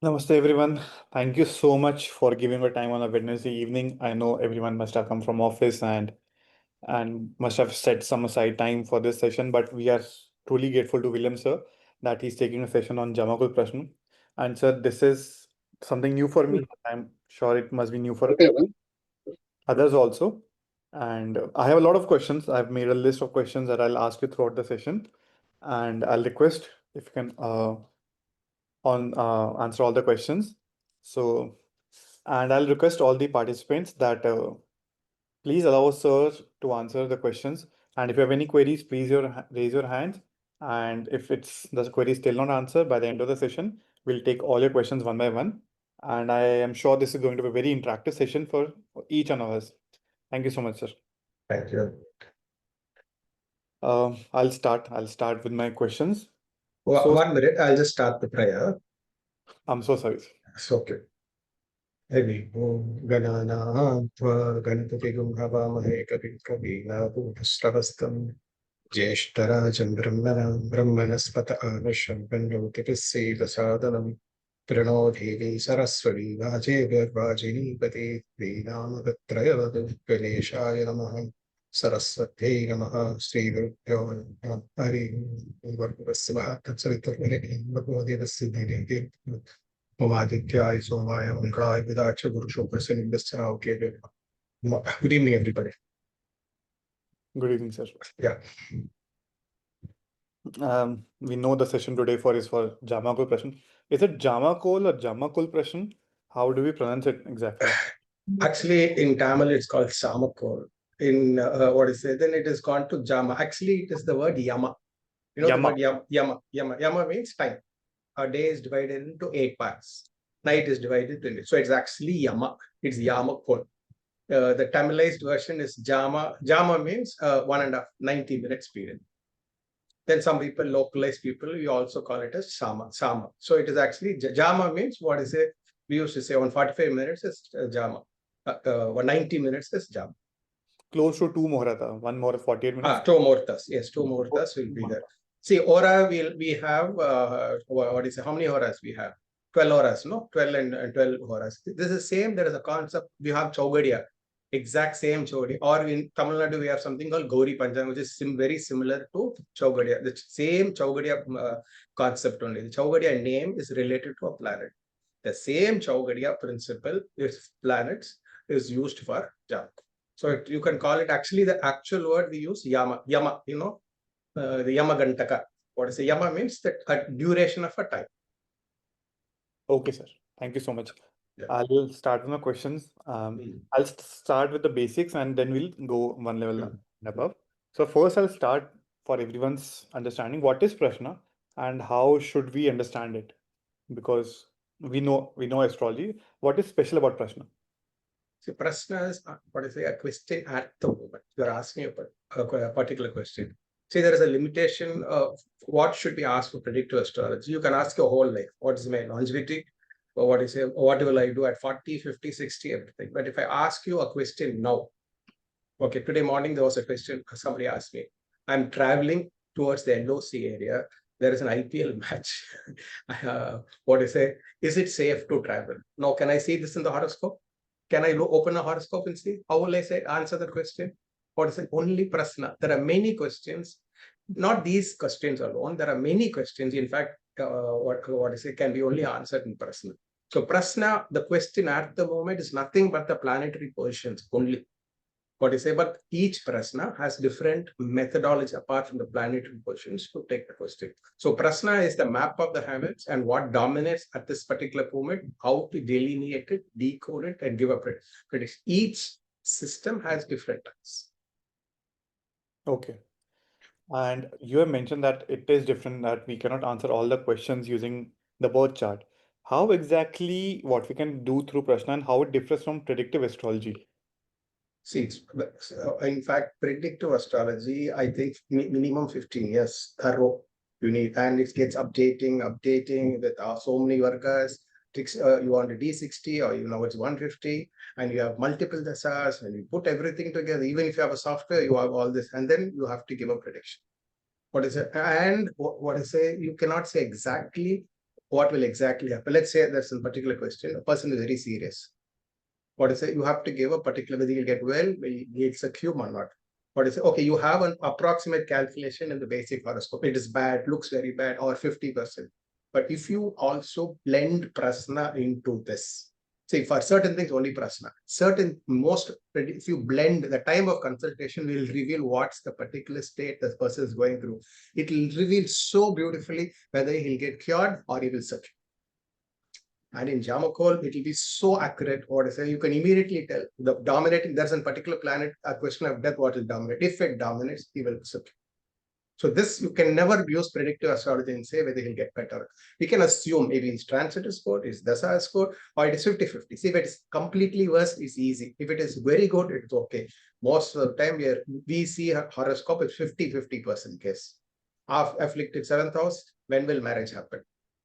Namaste everyone. Thank you so much for giving your time on a Wednesday evening. I know everyone must have come from office and must have set some aside time for this session, but we are truly grateful to William sir that he's taking a session on Jamakol Prashna. And sir, this is something new for me. I'm sure it must be new for Okay, well, others also. And I have a lot of questions. I've made a list of questions that I'll ask you throughout the session, and I'll request if you can on answer all the questions. So, and I'll request all the participants that please allow sir to answer the questions. And if you have any queries, please raise your hand. And if it's the query is still not answered by the end of the session, we'll take all your questions one by one. And I am sure this is going to be a very interactive session for each one of us. Thank you so much, sir. thank you. I'll start. I'll start with my questions. One So, one minute, I'll just start the prayer. I'm so sorry, sir. It's okay. Heavy. Om Ganana Tva Ganapati Gumhavamahe Kavi Kavina Jeshtarajam Brahmanaspata Anisham Pendokipisi Vasadanam Prano Devi Saraswati Vajini Pati Vinam Vitrayavadu Ganeshaya Namaha Saraswati Namaha Sri Gurubhyo Namaha Hari Varvasvaha Tatsaritarvare Bhagavadi Vasiddhi Omadityaya Somaya Omkaya Vidacha Guru Shoprasan Indasana. Okay. Good evening, everybody. Good evening, sir. Yeah. We know the session today is for Jamakol Prashna. Is it Jamakol or Jamakul Prashna? How do we pronounce it exactly? Actually, in Tamil, it's called Samakol. In what is it? Then it has gone to Jama. Actually, it is the word Yama. You know the Yama. word Yama. Yama means time. A day is divided into 8 parts. Night is divided into 8. So it's actually Yama. It's Yamakol. The Tamilized version is Jama. Jama means 90 minutes period. Then some people, localized people, we also call it as Sama. So it is actually Jama means what is it? We used to say 145 minutes is Jama. 190 minutes is Jama. Close to 2 Muhurta. One more 48 minutes. 2 Muhurtas. Yes, 2 Muhurtas will be there. See, Aura we have what is it? How many horas we have? 12 horas, no? 12 and 12 horas. This is same. There is a concept. We have Chaugadia, exact same Chaugadia. Or in Tamil Nadu, we have something called Gauri Panchang, which is very similar to Chaugadia. The same Chaugadia concept only. The Chaugadia name is related to a planet. The same Chaugadia principle is planets is used for Jam. So you can call it actually the actual word we use Yama. Yama, the Yama Gantaka. What is the Yama means that a duration of a time. Okay, sir. Thank you so much. Yeah. I'll start with my questions. I'll start with the basics and then we'll go one level above. So first, I'll start for everyone's understanding. What is Prashna and how should we understand it? Because we know astrology. What is special about Prashna? So Prashna is what is a question at the moment. You're asking a particular question. See, there is a limitation of what should be asked for predictive astrology. You can ask your whole life. What is my longevity? Or what is it? What will I do at 40, 50, 60, everything. But if I ask you a question now, okay, today morning there was a question somebody asked me. I'm traveling towards the LOC area. There is an IPL match. What is it? Is it safe to travel? Now, can I see this in the horoscope? Can I open a horoscope and see? How will I answer that question? What is it? Only Prashna. There are many questions, not these questions alone. There are many questions. In fact, what is it can be only answered in Prashna. So Prashna, the question at the moment is nothing but the planetary positions only. What you say, but each Prashna has different methodology apart from the planetary positions to take the question. So Prashna is the map of the heavens and what dominates at this particular moment, how to delineate it, decode it, and give a prediction. Each system has different types. Okay. And you have mentioned that it is different, that we cannot answer all the questions using the birth chart. How exactly what we can do through Prashna and how it differs from predictive astrology? See, in fact, predictive astrology, I think minimum 15 years thorough you need, and it gets updating with so many workers. You want a D60 or it's 150, and you have multiple dasas, and you put everything together. Even if you have a software, you have all this, and then you have to give a prediction. What is it? And what is it? You cannot say exactly what will exactly happen. Let's say there's a particular question, a person is very serious. What is it? You have to give a particular, whether he'll get well, it's a cube or not. What is it? Okay, you have an approximate calculation in the basic horoscope. It is bad, looks very bad, or 50%. But if you also blend prasna into this, see, for certain things, only prasna. If you blend, the time of consultation will reveal what's the particular state the person is going through. It will reveal so beautifully whether he'll get cured or he will suffer. And in Jamakol, it will be so accurate. What is it? You can immediately tell the dominating, there's a particular planet, a question of death, what will dominate. If it dominates, he will suffer. So this, you can never use predictive astrology and say whether he'll get better. We can assume maybe his transit is good, his dasa is good, or it is 50-50. See, if it is completely worse, it's easy. If it is very good, it's okay. Most of the time, we see a horoscope is 50-50% case. Afflicted 7th house, when will marriage happen?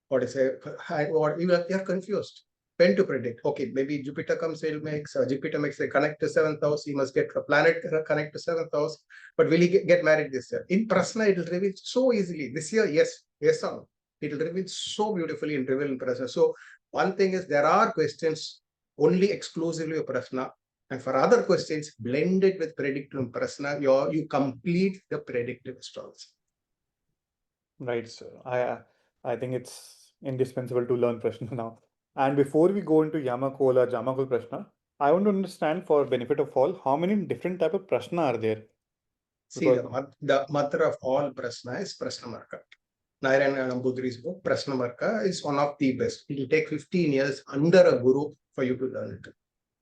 What is it? You are confused. When to predict? Okay, maybe Jupiter comes, Jupiter makes a connect to 7th house. He must get a planet connect to 7th house. But will he get married this year? In Prasna, it will reveal so easily. This year, yes or no. It will reveal so beautifully in reveal in Prasna. So one thing is there are questions only exclusively of Prasna. And for other questions, blended with predictive and Prasna, you complete the predictive astrology. Right, sir. I think it's indispensable to learn Prashna now. And before we go into Yamakol or Jamakol Prashna, I want to understand, for benefit of all, how many different type of Prashna are there? See, the mother of all Prashna is Prashna Marka. Narayana Nambudri's book, Prashna Marka, is one of the best. It will take 15 years under a guru for you to learn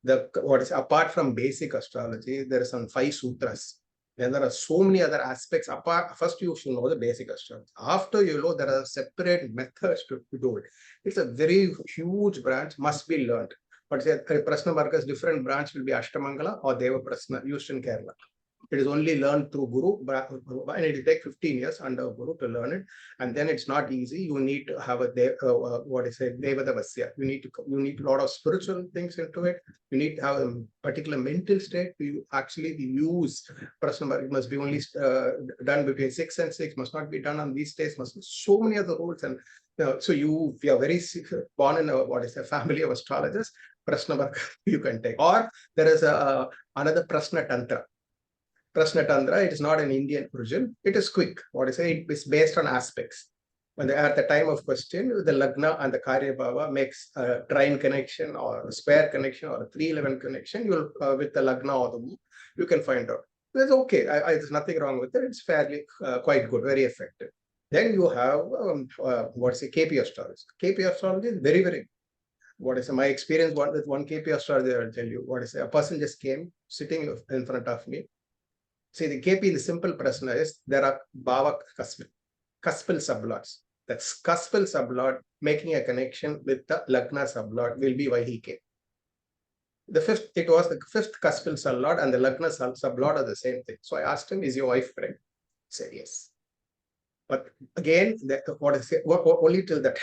it. Apart from basic astrology, there are some 5 sutras. And there are so many other aspects. First, you should know the basic astrology. After you know, there are separate methods to do it. It's a very huge branch, must be learned. But Prashna Marka's different branch will be Ashtamangala or Deva Prashna, used in Kerala. It is only learned through Guru, and it will take 15 years under Guru to learn it. And then it's not easy. You need to have a Devatas. You need a lot of spiritual things into it. You need to have a particular mental state to actually use Prasna. It must be only done between 6 and 6. Must not be done on these days. Must be so many other rules. And so if you are very born in a family of astrologers, Prasna you can take. Or there is another Prasna Tantra. Prashna Tantra, it is not an Indian origin. It is quick. It is based on aspects. When at the time of question, the Lagna and the Karya Bhava makes a trine connection or a square connection or a 311 connection. You will with the Lagna or the moon, you can find out. That's okay. There's nothing wrong with it. It's fairly quite good, very effective. Then you have KP astrology. KP astrology is very, very. My experience with one KP astrology? I will tell you. A person just came sitting in front of me. See, the KP, the simple Prashna is there are Bhava Kaspal sublots. That's Kaspal sublot making a connection with the Lagna sublot will be why he came. It was the 5th Kaspal sublot and the Lagna sublot are the same thing. So I asked him, is your wife pregnant? He said yes. But again, only till that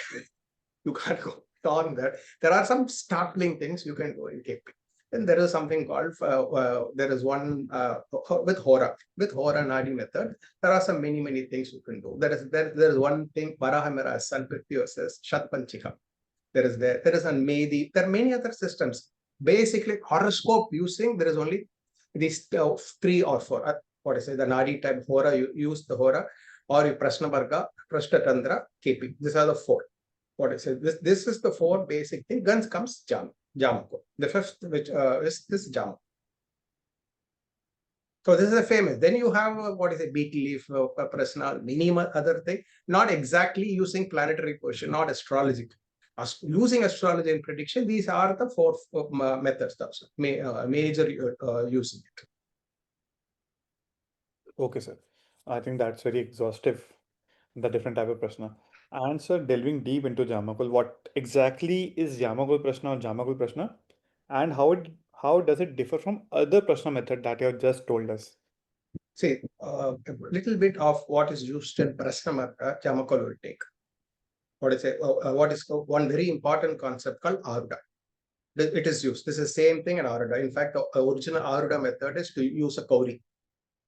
you can't go on that. There are some startling things you can do in KP. Then there is something called, there is one with Hora. With Hora Nadi method, there are some many things you can do. There is one thing, Varahamara Sun says, Shatpanchika. There is a Medi. There are many other systems. Basically, horoscope using, there is only these 3 or 4. The Nadi type Hora, you use the Hora, or you Prashna Marka, Prashna Tantra, KP. These are the 4. This is the 4 basic thing. Guns comes Jamakol. The 5th, which is this Jamakol. So this is a famous. Then you have beetle leaf, Prasna, many other thing. Not exactly using planetary position, not astrology. Using astrology in prediction, these are the 4 methods. Major using it. Okay, sir. I think that's very exhaustive, the different type of Prashna. And sir, delving deep into Jamakol, what exactly is Jamakol Prashna or Jamakol Prashna? And how does it differ from other Prashna method that you have just told us? See, a little bit of what is used in Prashna Marka, Jamakol will take. What is one very important concept called Aruda. It is used. This is the same thing in Aruda. In fact, the original Aruda method is to use a Kauri.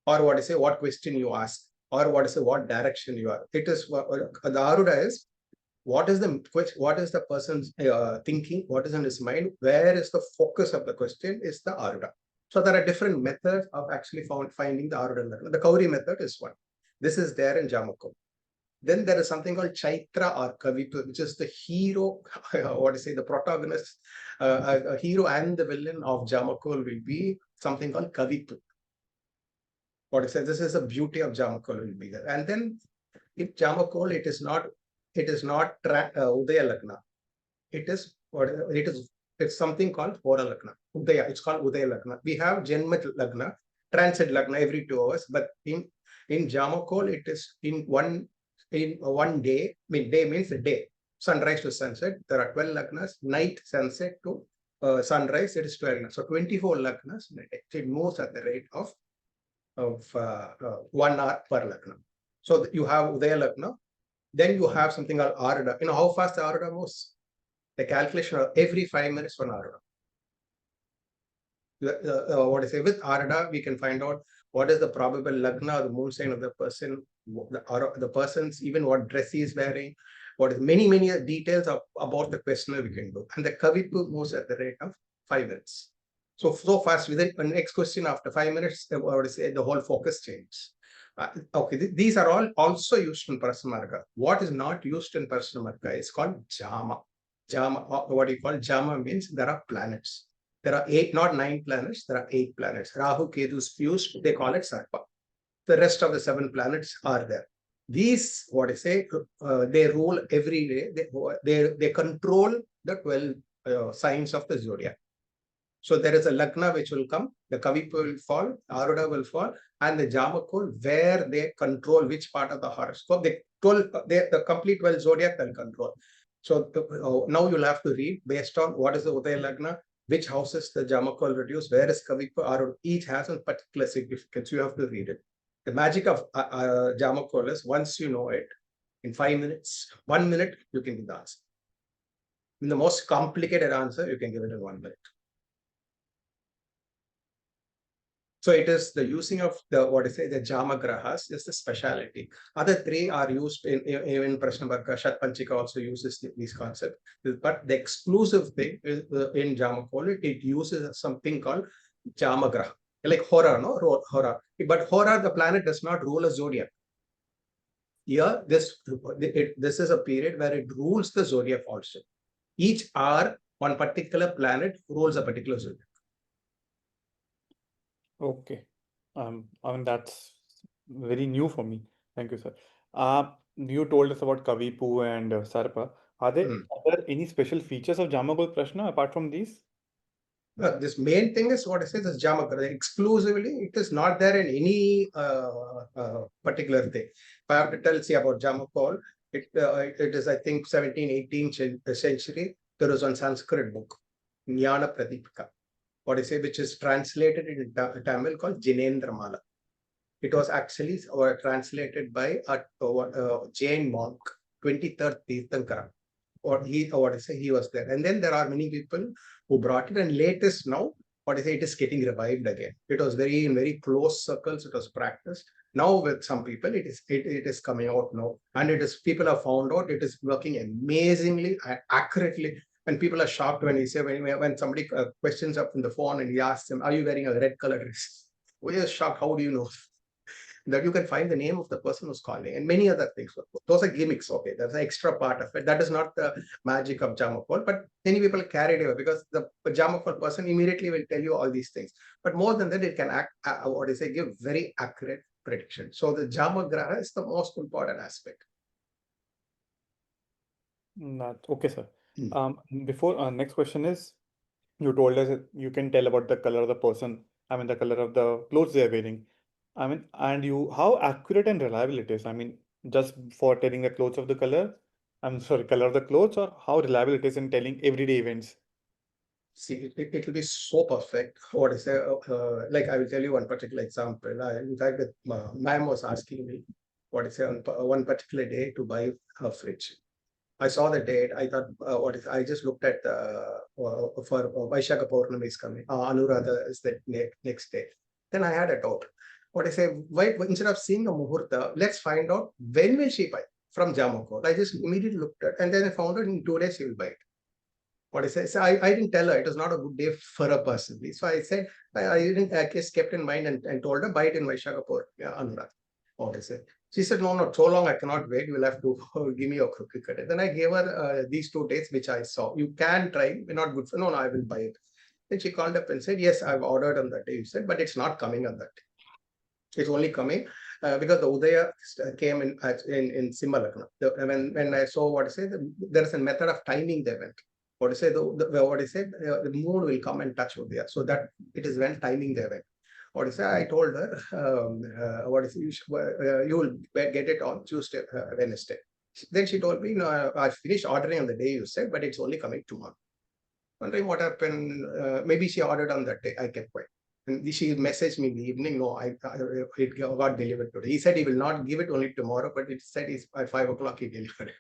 Or what question you ask, or what direction you are. It is the Aruda is what is the person's thinking, what is in his mind, where is the focus of the question is the Aruda. So there are different methods of actually finding the Aruda Lagna. The Kauri method is one. This is there in Jamakul. Then there is something called Chaitra or Kavitu, which is the hero, the protagonist, a hero and the villain of Jamakul will be something called Kavitu. This is the beauty of Jamakul will be there. And then in Jamakul, it is not Udaya Lagna. It's something called Hora Lagna. Udaya, it's called Udaya Lagna. We have Janmat Lagna, Transit Lagna every 2 hours, but in Jamakul, it is in one day. Day means a day, sunrise to sunset. There are 12 lagnas. Night, sunset to sunrise, it is 12 lagnas. So 24 lagnas in a day. It moves at the rate of 1 hour per lagna. So you have Udaya Lagna. Then you have something called Aruda. You know how fast the Aruda moves? The calculation of every 5 minutes 1 Aruda. With Aruda, we can find out what is the probable lagna, the moon sign of the person, the person's, even what dress he is wearing, what is many details about the questionnaire we can do. And the Kavitu moves at the rate of 5 minutes. So fast, within the next question after 5 minutes, the whole focus changes. These are all also used in Prasnamarga. What is not used in Prasnamarga is called Jama. Jama, what you call Jama means there are planets. There are 8, not 9 planets, there are 8 planets. Rahu, Ketu is fused, they call it Sarpa. The rest of the 7 planets are there. These, they rule every day. They control the 12 signs of the zodiac. So there is a Lagna which will come, the Kavipu will fall, Aruda will fall, and the Jamakul, where they control which part of the horoscope. The complete 12 zodiac they'll control. So now you'll have to read based on what is the Udaya Lagna, which houses the Jamakul reduce, where is Kavipu, Aruda. Each has a particular significance. You have to read it. The magic of Jamakul is once you know it, in 5 minutes, 1 minute, you can give the answer. In the most complicated answer, you can give it in 1 minute. So it is the using of the Jamagrahas is the speciality. Other 3 are used in Prashnamarga. Shatpanchika also uses these concepts. But the exclusive thing is in Jamakul, it uses something called Jamagraha. Like Hora, no? Hora. But Hora, the planet does not rule a zodiac. Here, this is a period where it rules the zodiac also. Each hour, one particular planet rules a particular zodiac. Okay. I mean, that's very new for me. Thank you, sir. You told us about Kavipu and Sarpa. Are there any special features of Jamakol Prashna apart from these? This main thing is this Jamagraha. Exclusively, it is not there in any particular thing. If I have to tell about Jamakol, it is, I think, 17th, 18th century. There was one Sanskrit book, Jnana Pradipika, which is translated in Tamil called Jinendra Mala. It was actually translated by a Jain monk, 23rd Tirthankara. He was there. And then there are many people who brought it, and latest now, it is getting revived again. It was in very close circles, it was practiced. Now with some people, it is coming out now. And people have found out it is working amazingly, accurately. And people are shocked when when somebody questions up in the phone and he asks them, are you wearing a red color dress? We are shocked. How do you know that? You can find the name of the person who's calling and many other things. Those are gimmicks. Okay, that's an extra part of it. That is not the magic of Jamakol, but many people carry it away because the Jamakol person immediately will tell you all these things. But more than that, it can give very accurate prediction. So the Jamagraha is the most important aspect. Okay, sir. Before next question is, you told us that you can tell about the color of the person. I mean, the color of the clothes they are wearing. I mean, and how accurate and reliable it is. I mean, just for telling the clothes of the color, I'm sorry, color of the clothes, or how reliable it is in telling everyday events. See, it will be so perfect. Like I will tell you one particular example. In fact, ma'am was asking me, one particular day to buy a fridge. I saw the date. I thought, I just looked at for Vaishaka Purnami is coming. Anuradha is the next day. Then I had a doubt. Why instead of seeing a Muhurta, let's find out when will she buy. from Jamakol. I just immediately looked at, and then I found out in 2 days he will buy it. What I said, so I didn't tell her it was not a good day for her personally. So I said, I didn't, I just kept in mind and told her, buy it in Vaishakapur, Anurag. What I said. She said, no, no, so long I cannot wait. You will have to give me your cookie cutter. Then I gave her these 2 dates, which I saw. You can try, not good for, no, I will buy it. Then she called up and said, yes, I've ordered on that day. You said, but it's not coming on that day. It's only coming because the Udaya came in Simha Lagna. When I saw what I say, there is a method of timing the event. What I say, the moon will come and touch Udaya. So that it is when timing the event. What I say, I told her, what is you will get it on Tuesday, Wednesday. Then she told me, no, I finished ordering on the day you said, but it's only coming tomorrow. Wondering what happened. Maybe she ordered on that day. I kept quiet. And she messaged me in the evening. No, it got delivered today. He said he will not give it only tomorrow, but it said he's at 5 o'clock he delivered it.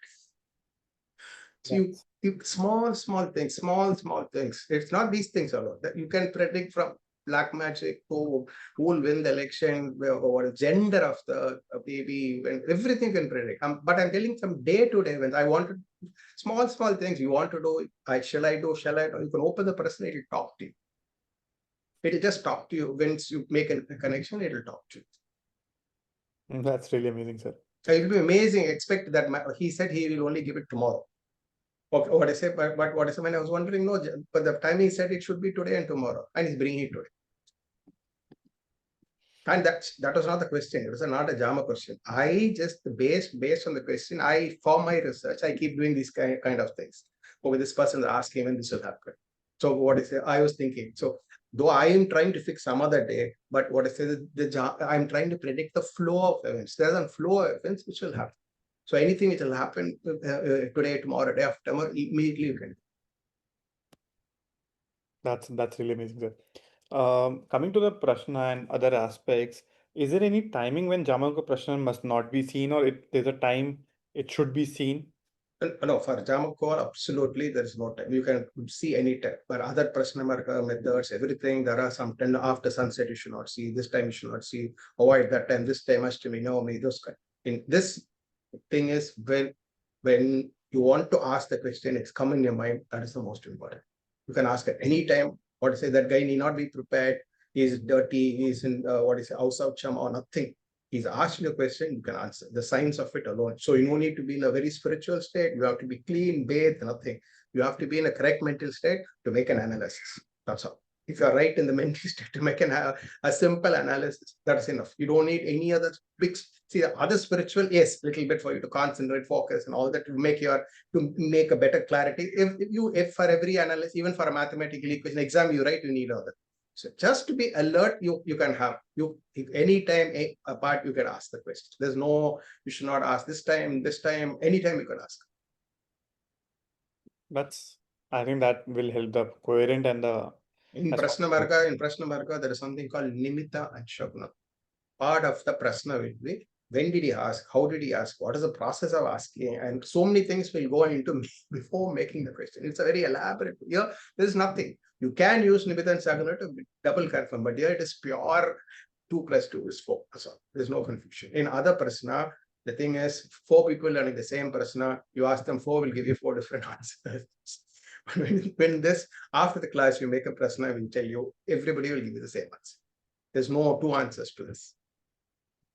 So you small things. It's not these things alone that you can predict from black magic, who will win the election, what gender of the baby, and everything can predict. But I'm telling some day-to-day events. I want to small things you want to do. Shall I do? You can open the person, it will talk to you. It will just talk to you. Once you make a connection, it will talk to you. That's really amazing, sir. It will be amazing. Expect that he said he will only give it tomorrow. Okay, what I say, but what I said when I was wondering, no, but the time he said it should be today and tomorrow, and he's bringing it today. And that was not the question. It was not a JAMA question. I just based on the question, for my research, I keep doing these kind of things. Okay, this person is asking when this will happen. So what I say, I was thinking. So though I am trying to fix some other day, but what I say, I'm trying to predict the flow of events. There's a flow of events which will happen. So anything which will happen today, tomorrow, day after tomorrow, immediately you can. That's really amazing, sir. Coming to the Prashna and other aspects, is there any timing when Jamakol Prashna must not be seen, or there's a time it should be seen? No, for Jamakol, absolutely, there is no time. You can see any time. But other Prashna methods, everything, there are some 10 after sunset, you should not see. This time you should not see. Avoid that time. This time has to be no, me, those kind. In this thing is when you want to ask the question, it's come in your mind. That is the most important. You can ask at any time. What to say, that guy need not be prepared. He's dirty. He's in house of chum or nothing. He's asked you a question, you can answer. The science of it alone. So you don't need to be in a very spiritual state. You have to be clean, bathed, nothing. You have to be in a correct mental state to make an analysis. That's all. If you are right in the mental state to make a simple analysis, that's enough. You don't need any other big. See, the other spiritual, yes, little bit for you to concentrate, focus, and all that to make a better clarity. If for every analysis, even for a mathematical equation exam, you write, you need all that. So just to be alert, you can have anytime apart you can ask the question. There's no, you should not ask this time, anytime you can ask. I think that will help the coherent and the. In Prashna Marga, there is something called Nimitta and Shaguna. Part of the Prashna will be, when did he ask? How did he ask? What is the process of asking? And so many things will go into before making the question. It's a very elaborate. Here, there is nothing. You can use Nimitta and Shaguna to double confirm, but here it is pure 2 + 2 is 4. So there's no confusion. In other Prashna, the thing is 4 people learning the same Prashna, you ask them 4 will give you 4 different answers. When after the class, you make a Prashna, I will tell you, everybody will give you the same answer. There's no 2 answers to this.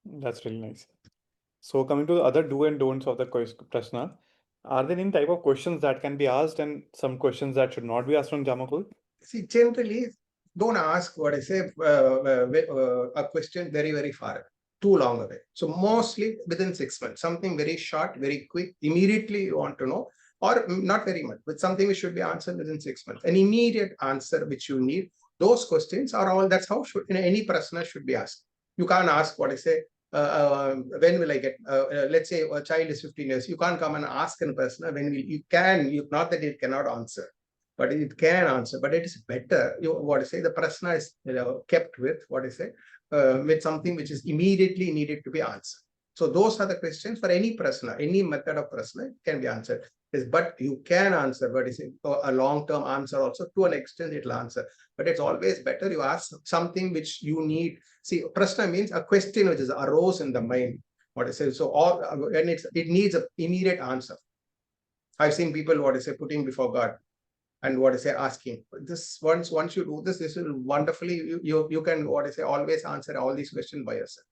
That's really nice. So coming to the other do and don'ts of the Prashna, are there any type of questions that can be asked and some questions that should not be asked from Jamakul? See, generally, don't ask what I say a question very, very far, too long away. So mostly within 6 months, something very short, very quick, immediately you want to know, or not very much, but something which should be answered within 6 months. An immediate answer which you need. Those questions are all, that's how any Prashna should be asked. You can't ask what I say, when will I get, let's say a child is 15 years, you can't come and ask a person, not that it cannot answer, but it can answer, but it is better, the Prashna is kept with, with something which is immediately needed to be answered. So those are the questions for any Prashna, any method of Prashna can be answered. But you can answer, but it's a long-term answer also, to an extent it will answer. But it's always better you ask something which you need. See, Prashna means a question which is arose in the mind. what I say. So all when it needs an immediate answer. I've seen people what I say putting before God and what I say asking this once you do this will wonderfully you can what I say always answer all these questions by yourself.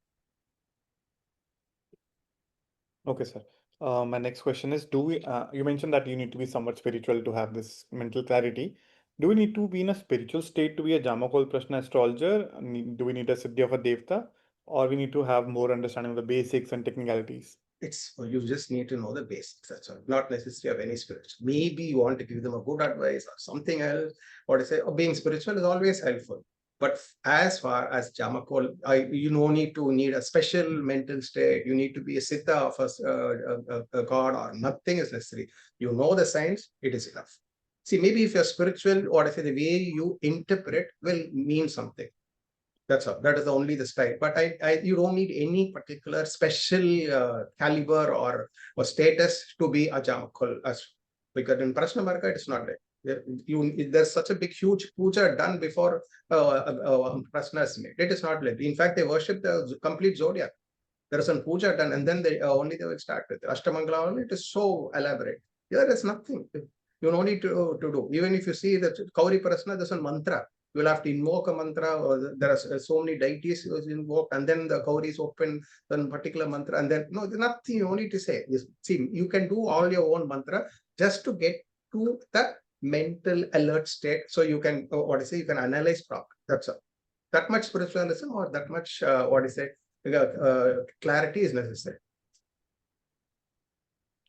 Okay, sir. My next question is, you mentioned that you need to be somewhat spiritual to have this mental clarity. Do we need to be in a spiritual state to be a Jamakol Prashna astrologer? Do we need a siddhi of a devta? Or we need to have more understanding of the basics and technicalities? It's you just need to know the basics. That's all. Not necessarily of any spiritual. Maybe you want to give them a good advice or something else. What I say, being spiritual is always helpful. But as far as Jamakol, you no need to need a special mental state. You need to be a siddha of a god or nothing is necessary. You know the science, it is enough. See, maybe if you're spiritual, what I say, the way you interpret will mean something. That's all. That is only the style. But you don't need any particular special caliber or status to be a Jamakol. Because in Prashna Marga, it's not there. There's such a big, huge puja done before Prashna is made. It is not like. In fact, they worship the complete zodiac. There is some puja done, and then they will start with Ashtamangala. It is so elaborate. There is nothing. You don't need to do. Even if you see that Kauri Prashna, there's a mantra. You will have to invoke a mantra, or there are so many deities invoked, and then the Kauri is open, then particular mantra, and then no, there's nothing you need to say. See, you can do all your own mantra just to get to the mental alert state, so you can you can analyze properly. That's all. That much spiritualism or that much clarity is necessary.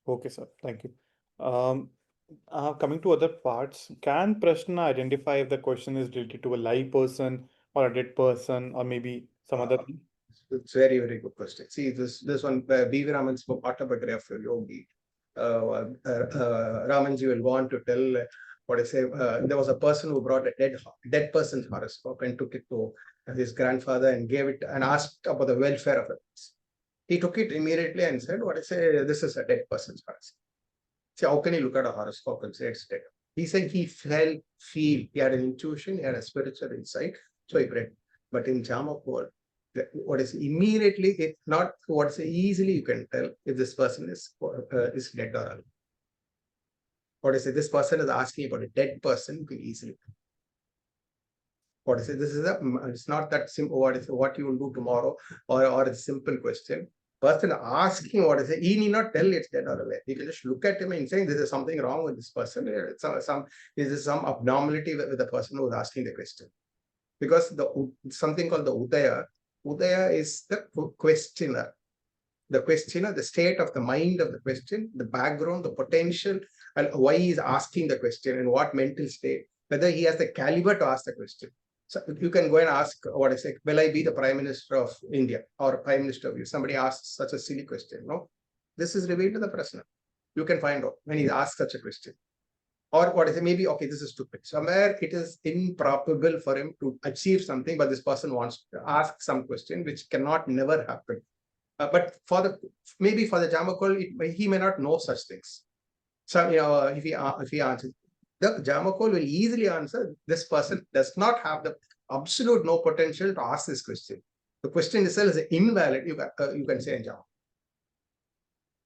Okay, sir. Thank you. Coming to other parts, can Prashna identify if the question is related to a live person or a dead person or maybe some other thing? It's very, very good question. See, this one, B.V. Raman's book, Autobiography of Yogi. Ramanji will go on to tell there was a person who brought a dead person's horoscope and took it to his grandfather and gave it and asked about the welfare of it. He took it immediately and said, this is a dead person's horoscope. See, how can you look at a horoscope and say it's dead? He said he he had an intuition, he had a spiritual insight, so he read. But in Jamakol, immediately, it's not easily you can tell if this person is dead or alive. This person is asking about a dead person, you can easily tell. This is it's not that simple. What you will do tomorrow, or a simple question. Person asking he need not tell it's dead or alive. You can just look at him and saying this is something wrong with this person. This is some abnormality with the person who is asking the question. Because something called the Udaya. Udaya is the questioner. The questioner, the state of the mind of the question, the background, the potential, and why he is asking the question and what mental state, whether he has the caliber to ask the question. So you can go and ask, will I be the Prime Minister of India or Prime Minister of you? Somebody asks such a silly question. No, this is revealed to the Prashna. You can find out when he asks such a question. Or maybe, okay, this is stupid. Somewhere it is improbable for him to achieve something, but this person wants to ask some question which cannot never happen. But maybe for the Jamakol, he may not know such things. So if he answers, the Jamakol will easily answer, this person does not have the absolute no potential to ask this question. The question itself is invalid, you can say in Jamakol.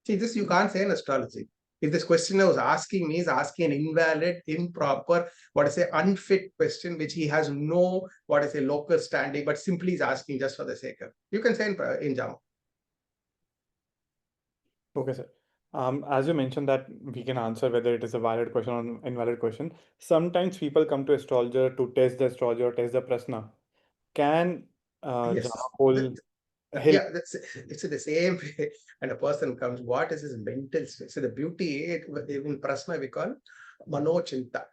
See, this you can't say in astrology. If this questioner was asking me, is asking an invalid, improper, unfit question, which he has no, local standing, but simply is asking just for the sake of. You can say in Jamakol. Okay, sir. As you mentioned that we can answer whether it is a valid question or an invalid question. Sometimes people come to astrologer to test the astrologer or test the prashna. Can Yes. Jamakol help? Yeah, it's the same way. And a person comes, what is his mental state? So the beauty in prashna we call manochinta.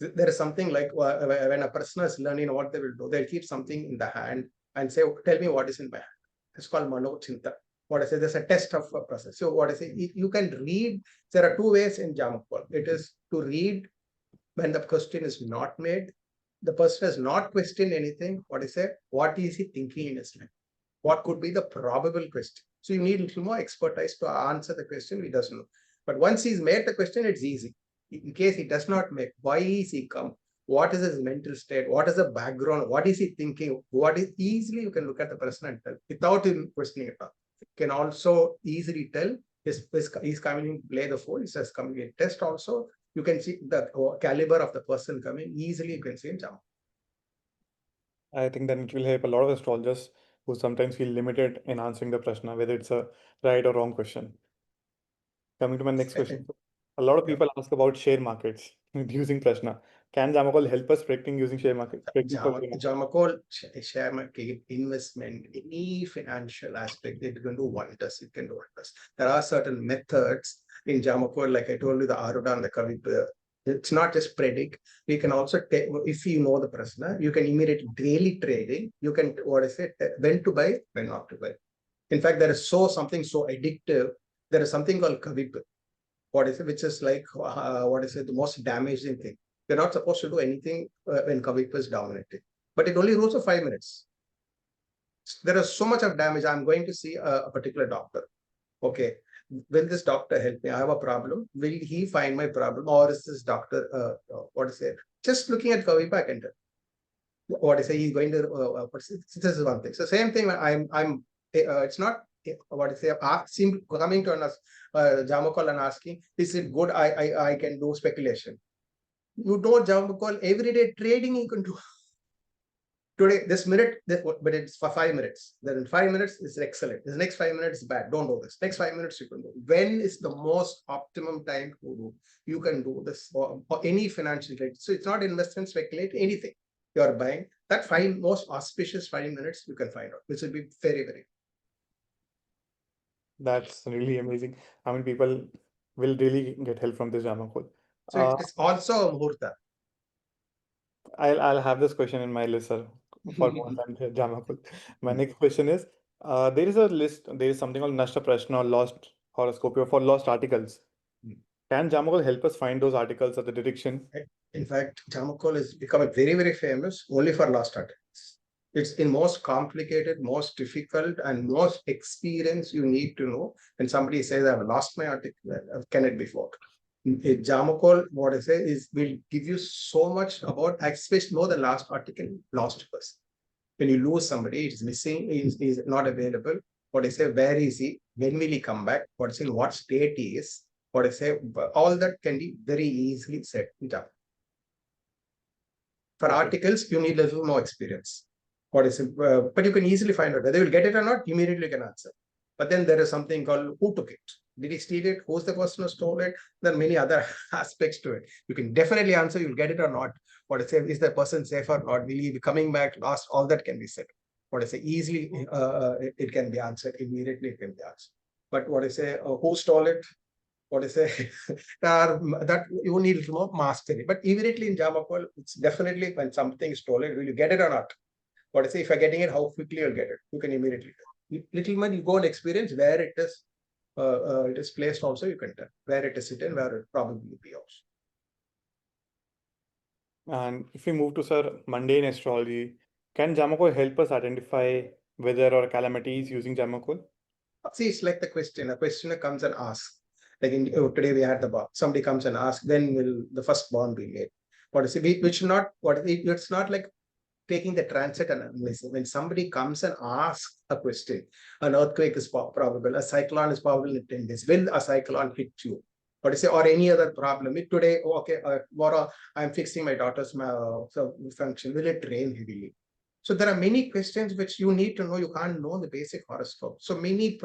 There is something like when a person is learning what they will do, they'll keep something in the hand and say, tell me what is in my hand. It's called manochinta. There's a test of a process. So you can read, there are two ways in Jamakol. It is to read when the question is not made, the person has not questioned anything. What is he thinking in his mind? What could be the probable question? So you need a little more expertise to answer the question he doesn't know. But once he's made the question, it's easy. In case he does not make, why is he come? What is his mental state? What is the background? What is he thinking? Easily you can look at the person and tell without him questioning it all. can also easily tell he's coming to play the fool. He says coming in test also. You can see the caliber of the person coming easily. You can see in Jamakol. I think then it will help a lot of astrologers who sometimes feel limited in answering the prashna, whether it's a right or wrong question. Coming to my next question. A lot of people ask about share markets using prashna. Can Jamakol help us predicting using share market? Jamakol, share market, investment, any financial aspect, it can do wonders. It can do wonders. There are certain methods in Jamakol, like I told you, the Aruda and the Kavita. It's not just predict. We can also take, if you know the prashna, you can immediately daily trading. You can, when to buy, when not to buy. In fact, there is something so addictive. There is something called Kavita. Which is like, the most damaging thing. You're not supposed to do anything when Kavita is dominating. But it only rules for 5 minutes. There is so much of damage. I'm going to see a particular doctor. Okay. Will this doctor help me? I have a problem. Will he find my problem? Or is this doctor, just looking at Kavita, I can tell. He's going to, this is one thing. So same thing, it's not, seem coming to us, Jamakol and asking, is it good? I can do speculation. You know Jamakol, everyday trading you can do. Today, this minute, but it's for 5 minutes. Then in 5 minutes, it's excellent. This next 5 minutes is bad. Don't do this. Next 5 minutes, you can do. When is the most optimum time to do? You can do this or any financial trade. So it's not investment, speculate, anything. You are buying. That most auspicious 5 minutes, you can find out, which will be very, very. That's really amazing. I mean, people will really get help from this Jamakol. So it's also a Muhurta. I'll have this question in my list, sir, for more than Jamakol. My next question is, there is a list, there is something called Nashta Prashna or lost horoscope for lost articles. Can Jamakol help us find those articles at the direction? In fact, Jamakol has become very, very famous only for lost articles. It's the most complicated, most difficult, and most experience you need to know. When somebody says, I've lost my article, can it be found? Jamakol, what I say is, will give you so much about, especially know the last article, lost person. When you lose somebody, it is missing, is not available. What I say, where is he? When will he come back? What I say, what state he is? What I say, all that can be very easily set down. For articles, you need a little more experience. But you can easily find out whether you'll get it or not, immediately you can answer. But then there is something called who took it? Did he steal it? Who's the person who stole it? There are many other aspects to it. You can definitely answer, you'll get it or not. What I say, is the person safe or not? Will he be coming back? Lost? All that can be said. What I say, easily it can be answered, immediately it can be answered. But what I say, who stole it? What I say, that you need more mastery. But immediately in Jamakol, it's definitely when something is stolen, will you get it or not? What I say, if you're getting it, how quickly you'll get it? You can immediately. Little more you go and experience where it is placed also, you can tell where it is hidden, where it probably be also. And if we move to, sir, mundane astrology, can Jamakol help us identify weather or calamities using Jamakol? See, it's like the question. A questioner comes and asks. Like today we had the bar. Somebody comes and asks, when will the first born be made? What is it? Which not what it's not like taking the transit analysis. When somebody comes and asks a question, an earthquake is probable, a cyclone is probable in 10 days. Will a cyclone hit you? What is it? Or any other problem? Today, okay, tomorrow I'm fixing my daughter's function. Will it rain heavily? So there are many questions which you need to know. You can't know the basic horoscope. So many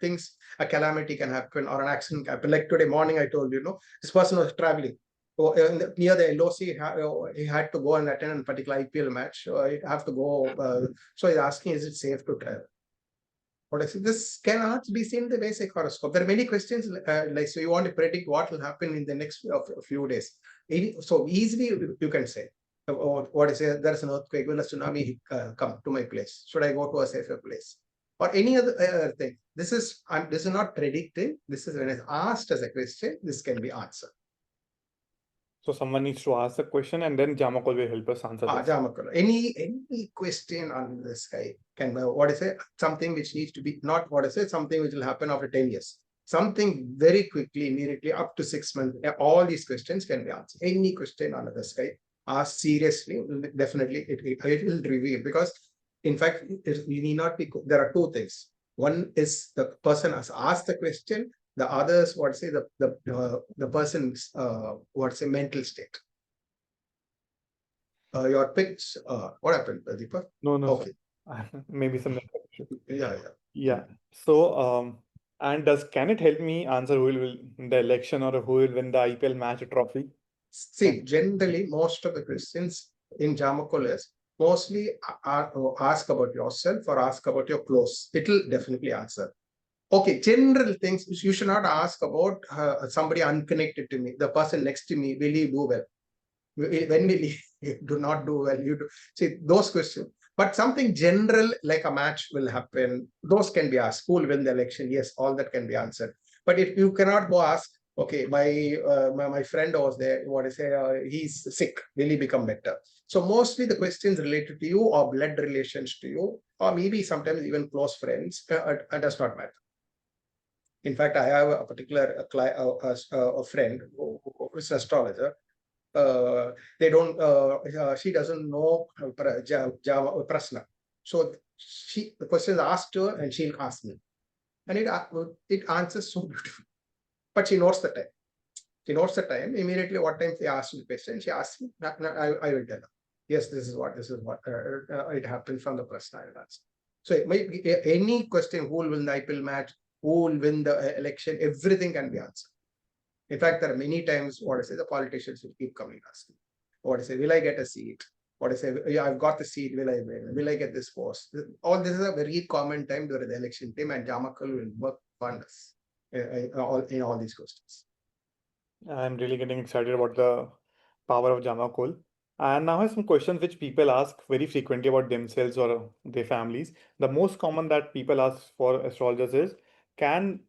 things, a calamity can happen or an accident can happen. Like today morning, I told you, this person was traveling. Near the LOC, he had to go and attend a particular IPL match. So he have to go. So he's asking, is it safe to travel? What I say, this cannot be seen in the basic horoscope. There are many questions like, so you want to predict what will happen in the next few days. So easily you can say, what I say, there's an earthquake, will a tsunami come to my place? Should I go to a safer place? Or any other thing. This is not predicting. This is when it's asked as a question, this can be answered. So someone needs to ask the question and then Jamakol will help us answer this. Jamakol. Any question on the sky can, something which needs to be, not something which will happen after 10 years. Something very quickly, immediately, up to 6 months. All these questions can be answered. Any question on the sky, ask seriously, definitely it will reveal. Because, in fact, you need not be, there are two things. One is the person has asked the question, the others, the person's mental state. Your pitch, what happened, Deepak? No, no, Okay. sir. Maybe some network issue. Yeah. Yeah. So, and can it help me answer who will win the election or who will win the IPL match trophy? See, generally, most of the questions in Jamakul is mostly ask about yourself or ask about your close. It'll definitely answer. Okay, general things you should not ask about somebody unconnected to me, the person next to me. Will he do well? When will he do not do well? You do see those questions. But something general like a match will happen. Those can be asked. Who will win the election? Yes, all that can be answered. But if you cannot go ask, okay, my friend was there. What I say, he's sick. Will he become better? So mostly the questions related to you or blood relations to you, or maybe sometimes even close friends, does not matter. In fact, I have a particular a friend who is an astrologer. They don't. She doesn't know Prashna. So the question is asked to her, and she'll ask me, and it answers so beautifully. But she knows the time. She knows the time. Immediately, what time they ask me the question, she asks me. I will tell her. Yes, this is what it happens from the Prashna. I will answer. So any question, who will win the IPL match, who will win the election, everything can be answered. In fact, there are many times the politicians will keep coming asking, will I get a seat? Yeah, I've got the seat, will I win? Will I get this post? All this is a very common time during the election time, and Jamakul will work wonders in all these questions. I'm really getting excited about the power of Jamakol. And now I have some questions which people ask very frequently about themselves or their families. The most common that people ask for astrologers is, can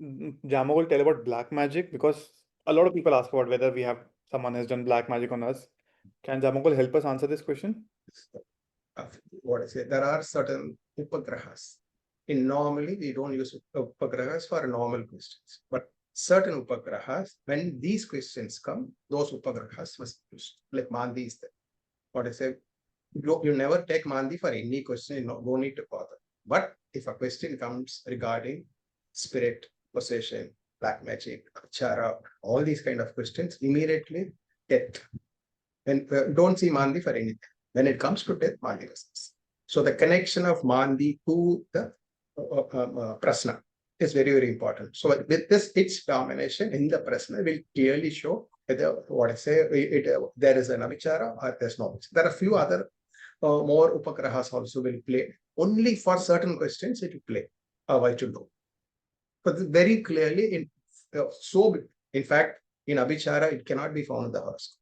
Jamakol tell about black magic? Because a lot of people ask about whether someone has done black magic on us. Can Jamakol help us answer this question? There are certain upagrahas. Normally, we don't use upagrahas for normal questions, but certain upagrahas, when these questions come, those upagrahas must be used. Like Mandi is there. You never take Mandi for any question, you don't need to bother. But if a question comes regarding spirit, possession, black magic, chara, all these kind of questions, immediately death. And don't see Mandi for anything. When it comes to death, Mandi was. So the connection of Mandi to the Prashna is very, very important. So with this, its domination in the Prashna will clearly show whether there is an Avichara or there's no. There are a few other more upagrahas also will play. Only for certain questions it will play. Why to know? But very clearly, in fact, in Abhichara, it cannot be found in the horoscope.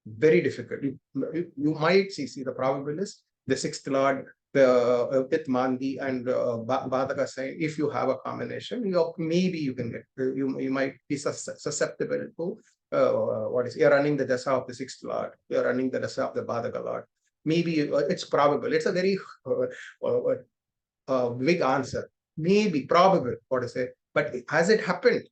Very difficult. You might see the probable is the sixth lord with Mandi and Badaka sign. If you have a combination, maybe you can get. You might be susceptible to you're running the dasa of the sixth lord. You're running the dasa of the Badaka lord. Maybe it's probable. It's a very big answer. Maybe probable. But has it happened?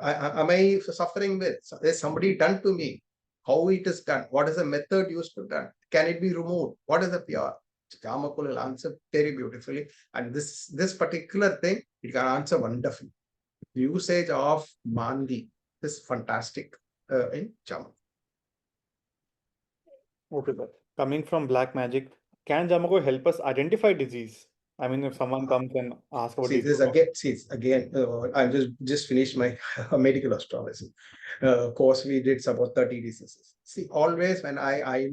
Am I suffering with? Is somebody done to me? How it is done? What is the method used to done? Can it be removed? What is the PR? Jamakul will answer very beautifully. And this particular thing, it can answer wonderfully. The usage of Mandi is fantastic in Jamakul. Okay, but coming from black magic, can Jamakol help us identify disease? I mean, if someone comes and asks about disease. I just finished my medical astrology course. We did about 30 diseases. See, always when I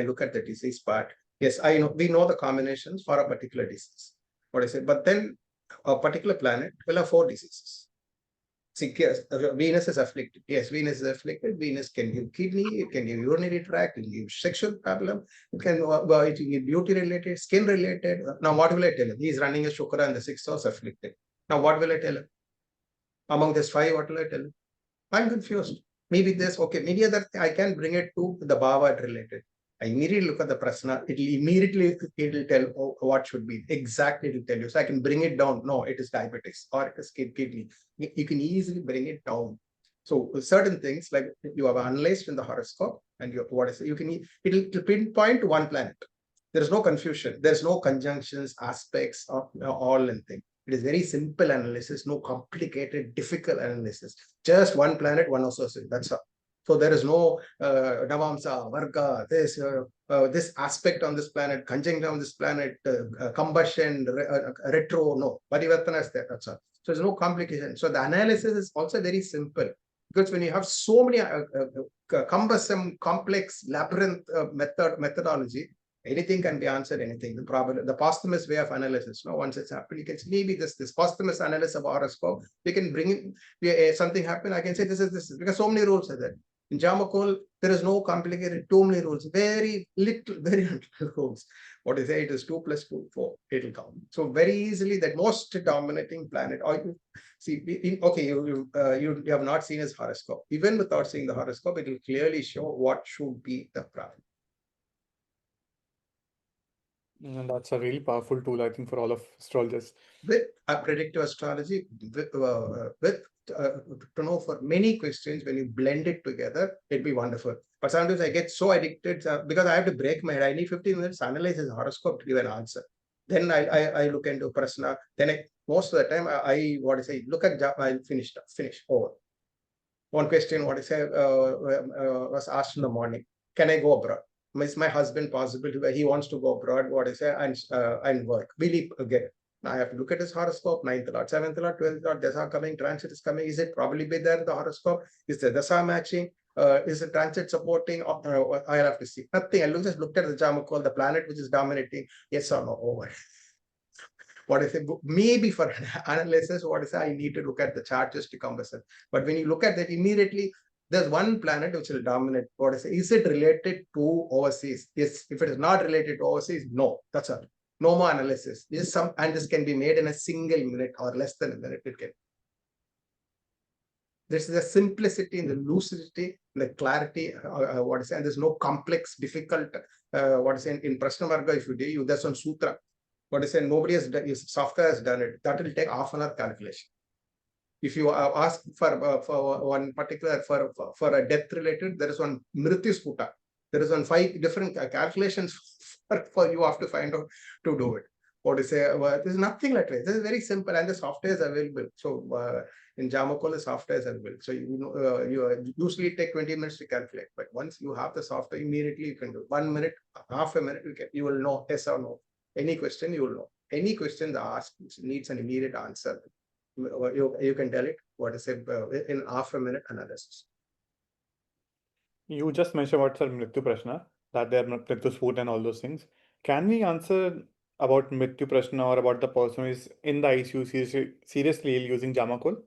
look at the disease part, yes, we know the combinations for a particular disease. But then a particular planet will have 4 diseases. See, yes, Venus is afflicted. Yes, Venus is afflicted. Venus can give kidney, it can give urinary tract, it can give sexual problem, it can give beauty related, skin related. Now, what will I tell him? He's running a Shukra in the 6th house afflicted. Now, what will I tell him? Among these 5, what will I tell him? I'm confused. Maybe maybe I can bring it to the Bhava related. I immediately look at the Prashna, it'll tell what should be. Exactly, it'll tell you. So I can bring it down. No, it is diabetes or it is kidney. You can easily bring it down. So certain things like you have analyzed in the horoscope and it'll pinpoint to one planet. There is no confusion. There's no conjunctions, aspects, or all and thing. It is very simple analysis, no complicated, difficult analysis. Just one planet, one associate. That's all. So there is no Navamsa, Varga, this aspect on this planet, conjunct on this planet, combustion, retro, no. Parivartana is there, that's all. So there's no complication. So the analysis is also very simple. Because when you have so many cumbersome, complex, labyrinth methodology, anything can be answered, anything. The posthumous way of analysis, no, once it's happened, you can say, maybe this posthumous analysis of horoscope, we can bring in, something happen, I can say this is, because so many rules are there. In Jamakol, there is no complicated, too many rules, very little rules. What is it is 2 + 2, 4, it will count. So very easily, that most dominating planet, or you see, okay, you have not seen his horoscope. Even without seeing the horoscope, it will clearly show what should be the problem. And that's a really powerful tool, I think, for all of astrologers. With a predictive astrology, to know for many questions, when you blend it together, it'd be wonderful. But sometimes I get so addicted because I have to break my head. I need 15 minutes to analyze his horoscope to give an answer. Then I look into Prashna. Then most of the time I look at I finish over. One question, was asked in the morning. Can I go abroad? Is my husband possible? He wants to go abroad, and work. Will he get? I have to look at his horoscope, 9th Lord, 7th Lord, 12th Lord, Dasa coming, transit is coming. Is it probably be there in the horoscope? Is the Dasa matching? Is the transit supporting? I have to see. Nothing. I just looked at the Jamakol, the planet which is dominating. Yes or no, over. Maybe for analysis, I need to look at the chart just to converse. But when you look at that immediately, there's one planet which will dominate. Is it related to overseas? Yes. If it is not related to overseas, no. That's all. No more analysis. And this can be made in a single minute or less than a minute. It can. This is the simplicity and the lucidity, the clarity. And there's no complex, difficult. In Prashna Varga, if you do, there's some sutra. Nobody has done. Software has done it. That will take half an hour calculation. If you ask for one particular for a death related, there is one Mrityu Sputa. There is one 5 different calculations for you have to find out to do it. There's nothing like that. This is very simple, and the software is available. So in Jamakol, the software is available. So you usually take 20 minutes to calculate, but once you have the software, immediately you can do 1 minute, half a minute. You will know yes or no. Any question you will know. Any question asked needs an immediate answer. You can tell it in half a minute analysis. You just mentioned about Mrityu Prashna, that they are not Mrityu Spoot and all those things. Can we answer about Mrityu Prashna or about the person who is in the ICU seriously ill using Jamakol?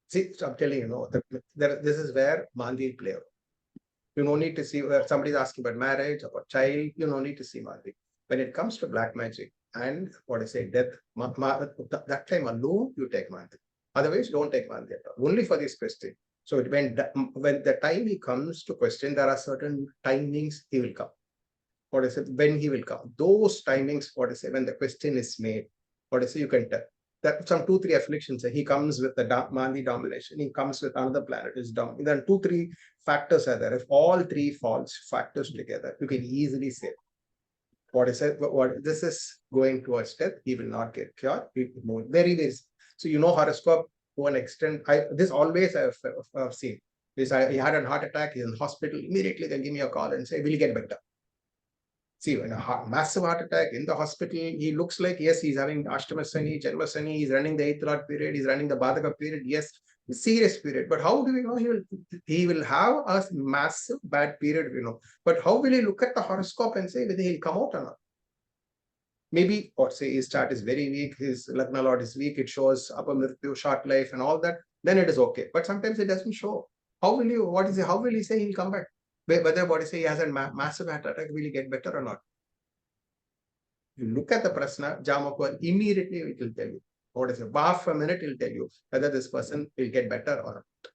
See, I'm telling you, this is where Mandi play out. You don't need to see where somebody is asking about marriage, about child, you don't need to see Mandi. When it comes to black magic and death, that time alone you take Mandi. Otherwise, don't take Mandi at all. Only for this question. So when the time he comes to question, there are certain timings he will come. When he will come. Those timings, when the question is made, you can tell. That some 2-3 afflictions. He comes with the Mandi domination. He comes with another planet is dominant. Then 2-3 factors are there. If all 3 false factors together, you can easily say, this is going towards death. He will not get cured. Very, very. So horoscope to an extent. This always I've seen. He had a heart attack. He's in the hospital. Immediately they'll give me a call and say, will he get better? See, when a massive heart attack in the hospital, he looks like, yes, he's having Ashtama Sani, Janma Sani, he's running the 8th Lord period, he's running the Badaka period, yes, serious period. But how do we know he will have a massive bad period, But how will he look at the horoscope and say whether he'll come out or not? Maybe, or say his chart is very weak, his Lagna Lord is weak, it shows upper Mrityu, short life and all that, then it is okay. But sometimes it doesn't show. How will he say he'll come back? Whether he has a massive heart attack, will he get better or not? You look at the Prashna, Jamakol, immediately it will tell you. Half a minute it will tell you whether this person will get better or not.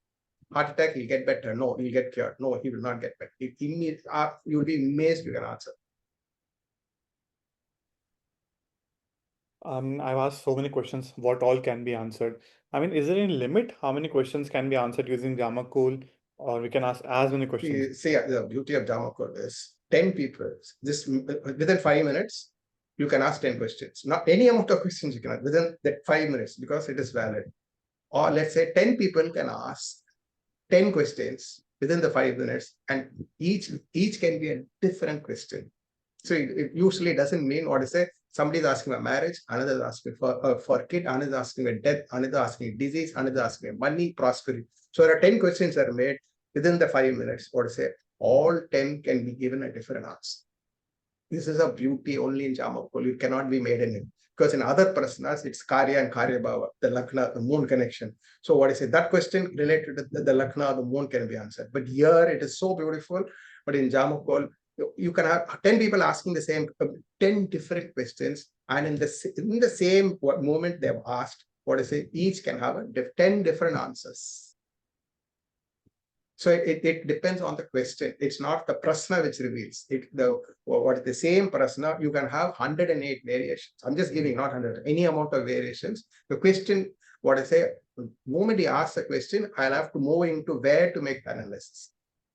Heart attack, he'll get better. No, he'll get cured. No, he will not get better. You'll be amazed you can answer. I've asked so many questions. What all can be answered? I mean, is there any limit how many questions can be answered using Jamakol, or we can ask as many questions? See, the beauty of Jamakol is 10 people, just within 5 minutes, you can ask 10 questions. Not any amount of questions you can ask within that 5 minutes because it is valid. Or let's say 10 people can ask 10 questions within the 5 minutes, and each can be a different question. So it usually doesn't mean what I say. Somebody is asking about marriage, another is asking for a kid, another is asking about death, another asking disease, another asking about money, prosperity. So there are 10 questions that are made within the 5 minutes. What I say, all 10 can be given a different answer. This is a beauty only in Jamakul. It cannot be made in it. Because in other prasnas, it's Karya and Karya Bhava, the Lakna, the moon connection. So what I say, that question related to the Lakna, the moon can be answered. But here it is so beautiful. But in Jamakul, you can have 10 people asking the same 10 different questions, and in the same moment they've asked, what I say, each can have 10 different answers. So it depends on the question. It's not the prasna which reveals it. The same prasna, you can have 108 variations. I'm just giving not 100, any amount of variations. The question, what I say, the moment he asks the question, I'll have to move into where to make the analysis.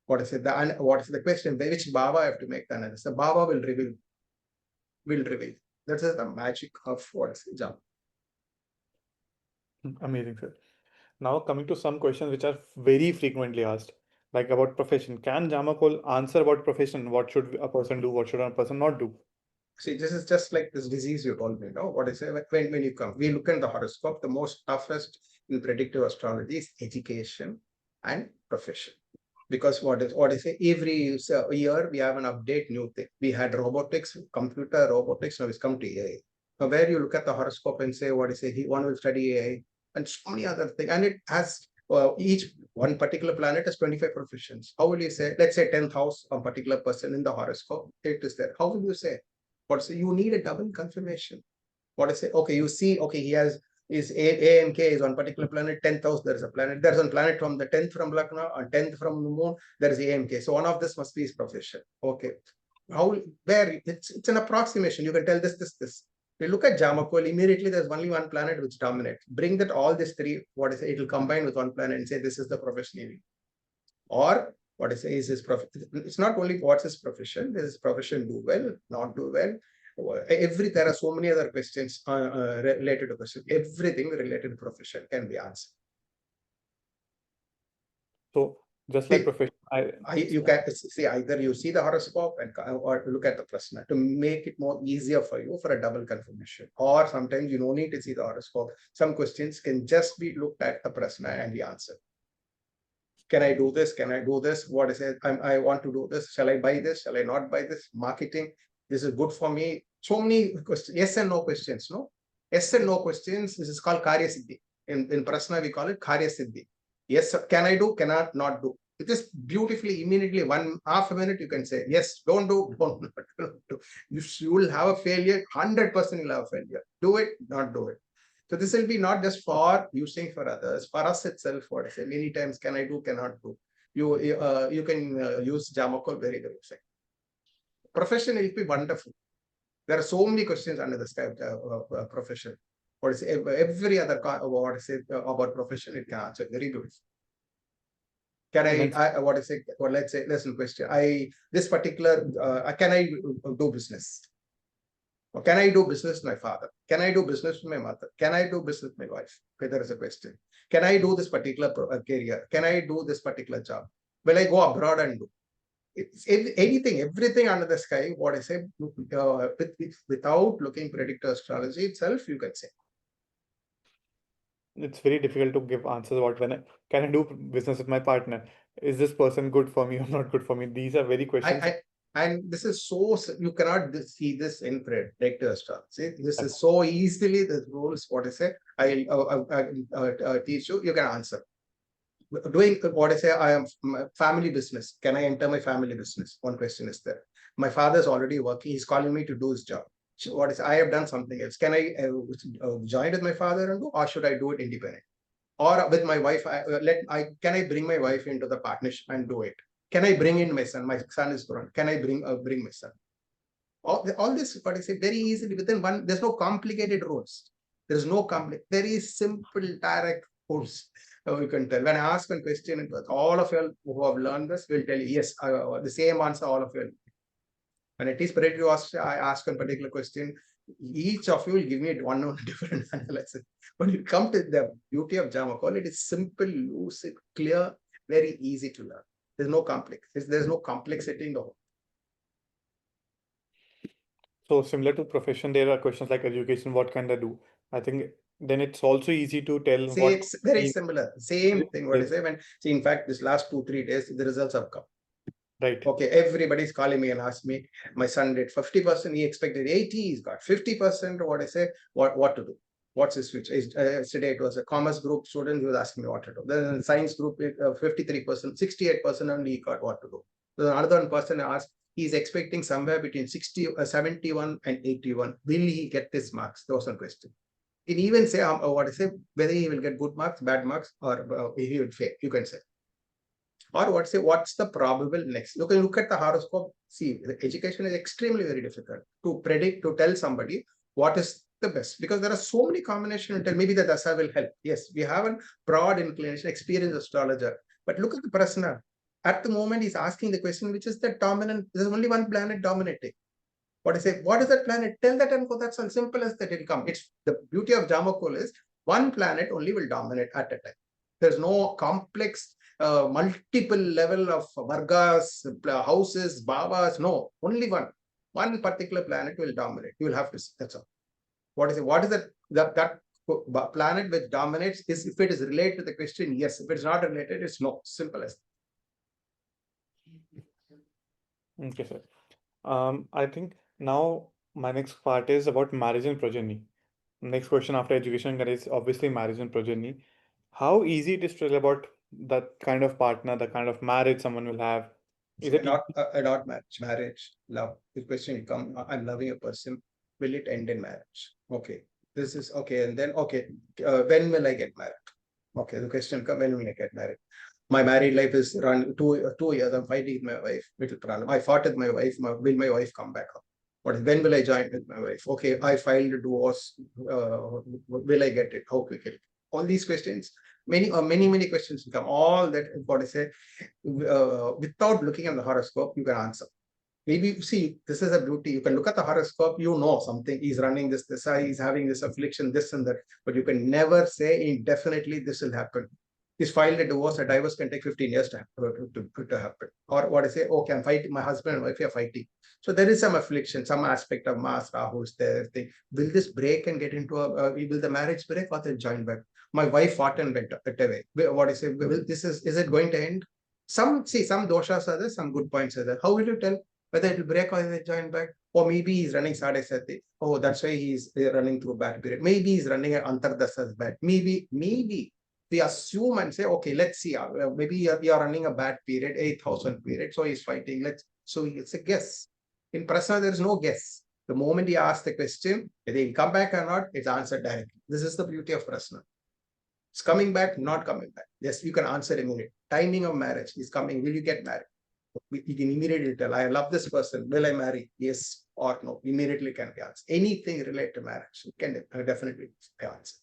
What is it? What is the question? Which bhava I have to make the analysis? The bhava will reveal. That is the magic of what is Jam. Amazing, sir. Now coming to some questions which are very frequently asked, like about profession. Can Jamakol answer about profession? What should a person do? What should a person not do? See, this is just like this disease you told me, no? What I say, when you come, we look at the horoscope, the most toughest in predictive astrology is education and profession. Because what I say, every year we have an update, new thing. We had robotics, computer robotics, now it's come to AI. Now where you look at the horoscope and say, what I say, one will study AI and so many other things. And it has each one particular planet has 25 professions. How will you say, let's say 10th house, a particular person in the horoscope, it is there. How will you say? What say, you need a double confirmation. What I say, okay, you see, okay, he has is A and K is on particular planet, 10th house, there is a planet. There's a planet from the 10th from Lakna and 10th from the moon, there is A and K. So one of this must be his profession. Okay. How, where it's an approximation. You can tell this. We look at Jamakol, immediately there's only one planet which dominates. Bring that all these three, what I say, it will combine with one planet and say this is the profession. Or what I say is his profession. It's not only what's his profession, does his profession do well, not do well. There are so many other questions related to question. Everything related to profession can be answered. So just like profession, you can see either you see the horoscope or look at the prasna to make it more easier for you for a double confirmation. Or sometimes you don't need to see the horoscope. Some questions can just be looked at the prasna and be answered. Can I do this? Can I do this? What is it? I want to do this. Shall I buy this? Shall I not buy this? Marketing. This is good for me. So many questions. Yes and no questions. No. Yes and no questions. This is called Karya Siddhi. In Prashna, we call it Karya Siddhi. Yes, can I do? Cannot not do. It is beautifully, immediately, 1/2 a minute, you can say, yes, don't do. You will have a failure. 100% you'll have a failure. Do it, not do it. So this will be not just for using for others, for us itself. What I say, many times, can I do, cannot do. You can use Jamakol very good. Profession will be wonderful. There are so many questions under the sky of profession. What is every other what is it about profession? It can answer very beautiful. Can I what is it? Or let's say, listen, question. This particular can I do business? Or can I do business with my father? Can I do business with my mother? Can I do business with my wife? Okay, there is a question. Can I do this particular career? Can I do this particular job? Will I go abroad and do? It's anything, everything under the sky, what I say, without looking predictive astrology itself, you can say. It's very difficult to give answers about can I do business with my partner? Is this person good for me or not good for me? These are very questions. And this is so, you cannot see this in predictive astrology. This is so easily, the rules, what I say, I'll teach you, you can answer. Doing what I say, I am family business. Can I enter my family business? One question is there. My father is already working. He's calling me to do his job. So what is, I have done something else. Can I join with my father and do, or should I do it independent? Or with my wife, can I bring my wife into the partnership and do it? Can I bring in my son? My son is grown. Can I bring my son? All this, what I say, very easily within one. There's no complicated rules. There's no very simple, direct rules. You can tell. When I ask one question, all of you who have learned this will tell you, yes, the same answer all of you. When it is predictive, I ask one particular question. Each of you will give me one different analysis. When you come to the beauty of Jamakol, it is simple, lucid, clear, very easy to learn. There's no complex. There's no complexity in the whole. So similar to profession, there are questions like education, what can they do? I think then it's also easy to tell Say what it's very similar. Same thing. What I say when see, in fact, this last 2-3 days, the results have come. right. Okay, everybody's calling me and ask me, my son did 50%, he expected 80, he's got 50%. What I say, what to do? What's his future? Yesterday it was a commerce group student who was asking me what to do. Then in science group, 53%, 68% only he got what to do. Then another one person asked, he's expecting somewhere between 71 and 81. Will he get this marks? That was one question. It even say what I say, whether he will get good marks, bad marks, or he will fail. You can say. Or what's the probable next? You can look at the horoscope. See, the education is extremely very difficult to predict, to tell somebody what is the best, because there are so many combinations. Until maybe the dasa will help. Yes, we have a broad inclination, experienced astrologer. But look at the Prashna. At the moment, he's asking the question, which is the dominant. There's only one planet dominating. What is it? What is that planet? Tell that and go. That's as simple as that. It'll come. It's the beauty of Jamakul is one planet only will dominate at a time. There's no complex multiple level of vargas, houses, babas. No, only one. One particular planet will dominate. You will have to see. That's all. What is it? What is that? That planet which dominates is if it is related to the question, yes. If it's not related, it's no. Simple as that. Okay, sir. I think now my next part is about marriage and progeny. Next question after education is obviously marriage and progeny. How easy it is to tell about that kind of partner, the kind of marriage someone will have? Is it not marriage, love. The question will come, I'm loving a person. Will it end in marriage? Okay. This is okay. And then, okay, when will I get married? Okay, the question will come, when will I get married? My married life is run 2 years. I'm fighting with my wife. I fought with my wife. Will my wife come back home? When will I join with my wife? Okay, I filed a divorce. Will I get it? How quickly? All these questions, many questions will come. All that, what I say, without looking at the horoscope, you can answer. Maybe see, this is a beauty. You can look at the horoscope, you know something. He's running this, he's having this affliction, this and that, but you can never say indefinitely this will happen. He's filed a divorce can take 15 years to happen. Or what I say, okay, I'm fighting, my husband and wife are fighting. So there is some affliction, some aspect of Mars, Rahu is there. Will this break and get into will the marriage break or they'll join back? My wife fought and went away. What I say, is it going to end? Some doshas are there, some good points are there. How will you tell whether it will break or it will join back? Or maybe he's running Sadesati. Oh, that's why he's running through a bad period. Maybe he's running an Antardasa bad. Maybe we assume and say, okay, let's see. Maybe you're running a bad period, 8,000 period. So he's fighting. So it's a guess. In Prashna, there is no guess. The moment he asks the question, whether he'll come back or not, it's answered directly. This is the beauty of Prashna. It's coming back, not coming back. Yes, you can answer immediately. Timing of marriage is coming. Will you get married? You can immediately tell, I love this person. Will I marry? Yes or no. Immediately can be answered. Anything related to marriage can definitely be answered.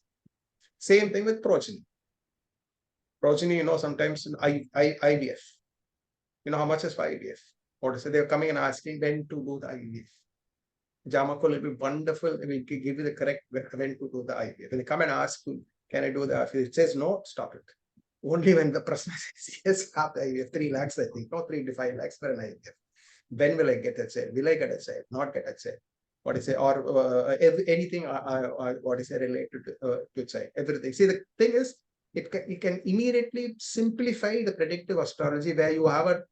Same thing with progeny. Progeny, sometimes IVF. How much is for IVF? What is it? They're coming and asking when to do the IVF. Jamakul will be wonderful. It will give you the correct when to do the IVF. When they come and ask, can I do the IVF? It says no, stop it. Only when the person says yes, have the IVF. 3 lakhs, I think. No, 3 to 5 lakhs for an IVF. When will I get a child? Will I get a child? Not get a child. What is it? Or anything, what is it related to child? Everything. See, the thing is, it can immediately simplify the predictive astrology where you have a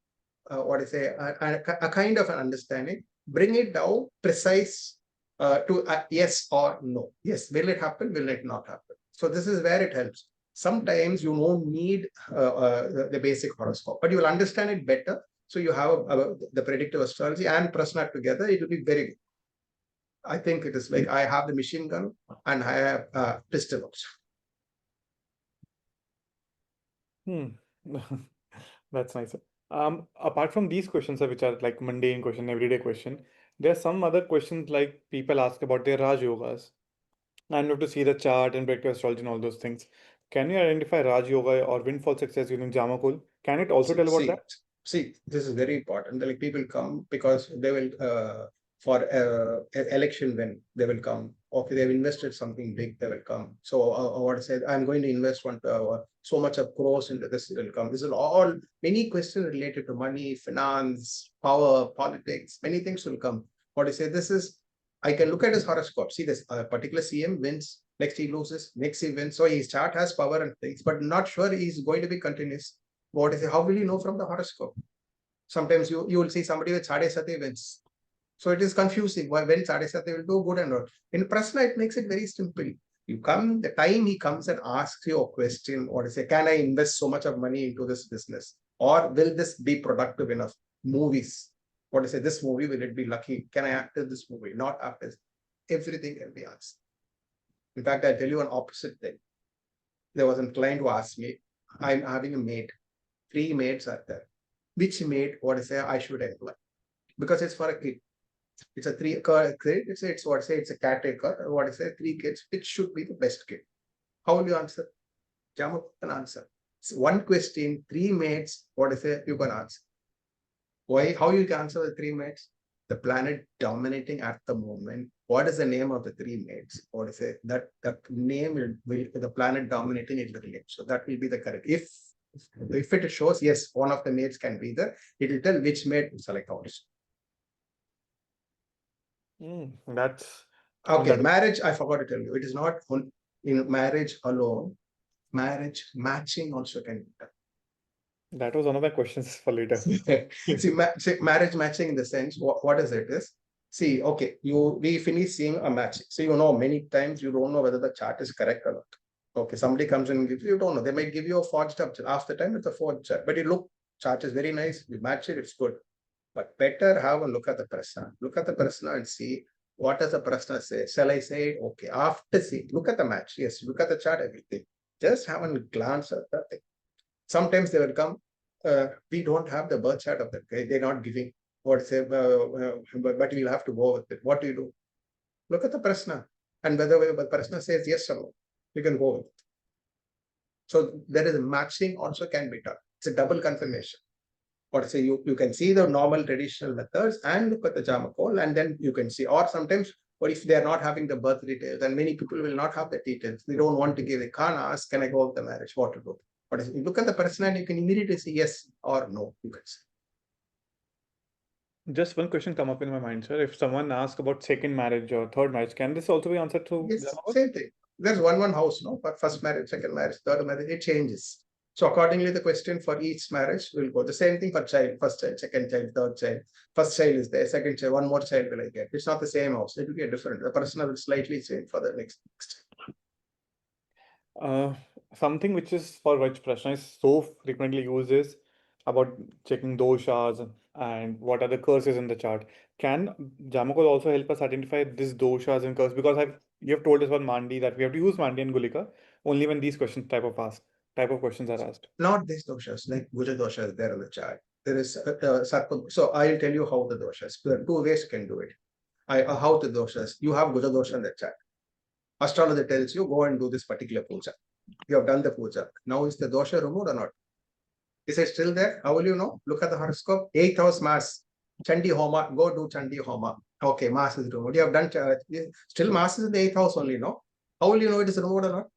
kind of an understanding, bring it down precise to yes or no. Yes, will it happen? Will it not happen? So this is where it helps. Sometimes you won't need the basic horoscope, but you will understand it better. So you have the predictive astrology and Prashna together. It will be very good. I think it is like I have the machine gun and I have pistol also. That's nice. Apart from these questions, which are like mundane question, everyday question, there are some other questions like people ask about their Raj Yogas. And you have to see the chart and predictive astrology and all those things. Can you identify Raj Yoga or windfall success using Jamakul? Can it also tell about that? See, this is very important. Like people come because they will for election when they will come. Okay, they've invested something big, they will come. So what I said, I'm going to invest so much of crores into this, will come. This is all many questions related to money, finance, power, politics, many things will come. What I say, this is I can look at his horoscope. See, this particular CM wins, next he loses, next he wins. So his chart has power and things, but not sure he's going to be continuous. What is it? How will you know from the horoscope? Sometimes you will see somebody with Sade Sati wins. So it is confusing. When Sade Sati will do good and not. In Prashna, it makes it very simple. You come, the time he comes and asks you a question, or say, can I invest so much of money into this business? Or will this be productive enough? Movies. What I say, this movie, will it be lucky? Can I act in this movie? Not act as everything can be asked. In fact, I'll tell you an opposite thing. There was a client who asked me, I'm having a maid. 3 maids are there. Which maid, what I say, I should employ? Because it's for a kid. It's a 3 kid. It's what I say, it's a caretaker. What I say, 3 kids. Which should be the best kid? How will you answer? Jamakol can answer. So 1 question, 3 maids. What I say, you can answer. Why? How you can answer the 3 maids? The planet dominating at the moment. What is the name of the 3 maids? What I say, that name will the planet dominating in the relate. So that will be the correct. If it shows yes, one of the maids can be there, it will tell which maid to select also. That's Okay, that, marriage, I forgot to tell you, it is not in marriage alone, marriage matching also can be that was one of my questions for later. done. See, marriage matching in the sense, what is it is? See, okay, we finish seeing a match. So you know, many times you don't know whether the chart is correct or not. Okay, somebody comes in and gives you don't know. They might give you a forged up chart. Half the time it's a forged chart, but chart is very nice. You match it, it's good. But better have a look at the Prashna. Look at the Prashna and see what does the Prashna say. Shall I say, okay, after see, look at the match. Yes, look at the chart, everything. Just have a glance at that thing. Sometimes they will come, we don't have the birth chart of that guy. They're not giving what say, but we'll have to go with it. What do you do? Look at the Prashna. And whether the Prashna says yes or no, you can go with it. So there is matching also can be done. It's a double confirmation. Or say you can see the normal traditional methods and look at the Jamakol, and then you can see. Or sometimes, or if they are not having the birth details, and many people will not have the details, they don't want to give. They can't ask, can I go with the marriage? What to do? But if you look at the person and you can immediately say yes or no. You can say. Just one question come up in my mind, sir. If someone asks about second marriage or third marriage, can this also be answered through Yes, Jamakol? same thing. There's one house, no? But first marriage, second marriage, third marriage, it changes. So accordingly, the question for each marriage will go. The same thing for child, first child, second child, third child. First child is there, second child, one more child will I get. It's not the same house. It will be a different. The person will slightly change for the next. Uh, Something which is for which Prashna is so frequently used is about checking doshas and what are the curses in the chart. Can Jamakol also help us identify these doshas and curses? Because you have told us about Mandi that we have to use Mandi and Gulika only when these questions type of questions are asked. Not these doshas, like Guja dosha is there in the chart. There is Sarpa. So I'll tell you how the doshas. There are 2 ways you can do it. How the doshas. You have Guja dosha in the chart. Astrologer tells you go and do this particular puja. You have done the puja. Now is the dosha removed or not? Is it still there? How will you know? Look at the horoscope. 8th house mass. Chandi Homa. Go do Chandi Homa. Okay, mass is removed. You have done still mass is in the 8th house only, no? How will you know it is removed or not?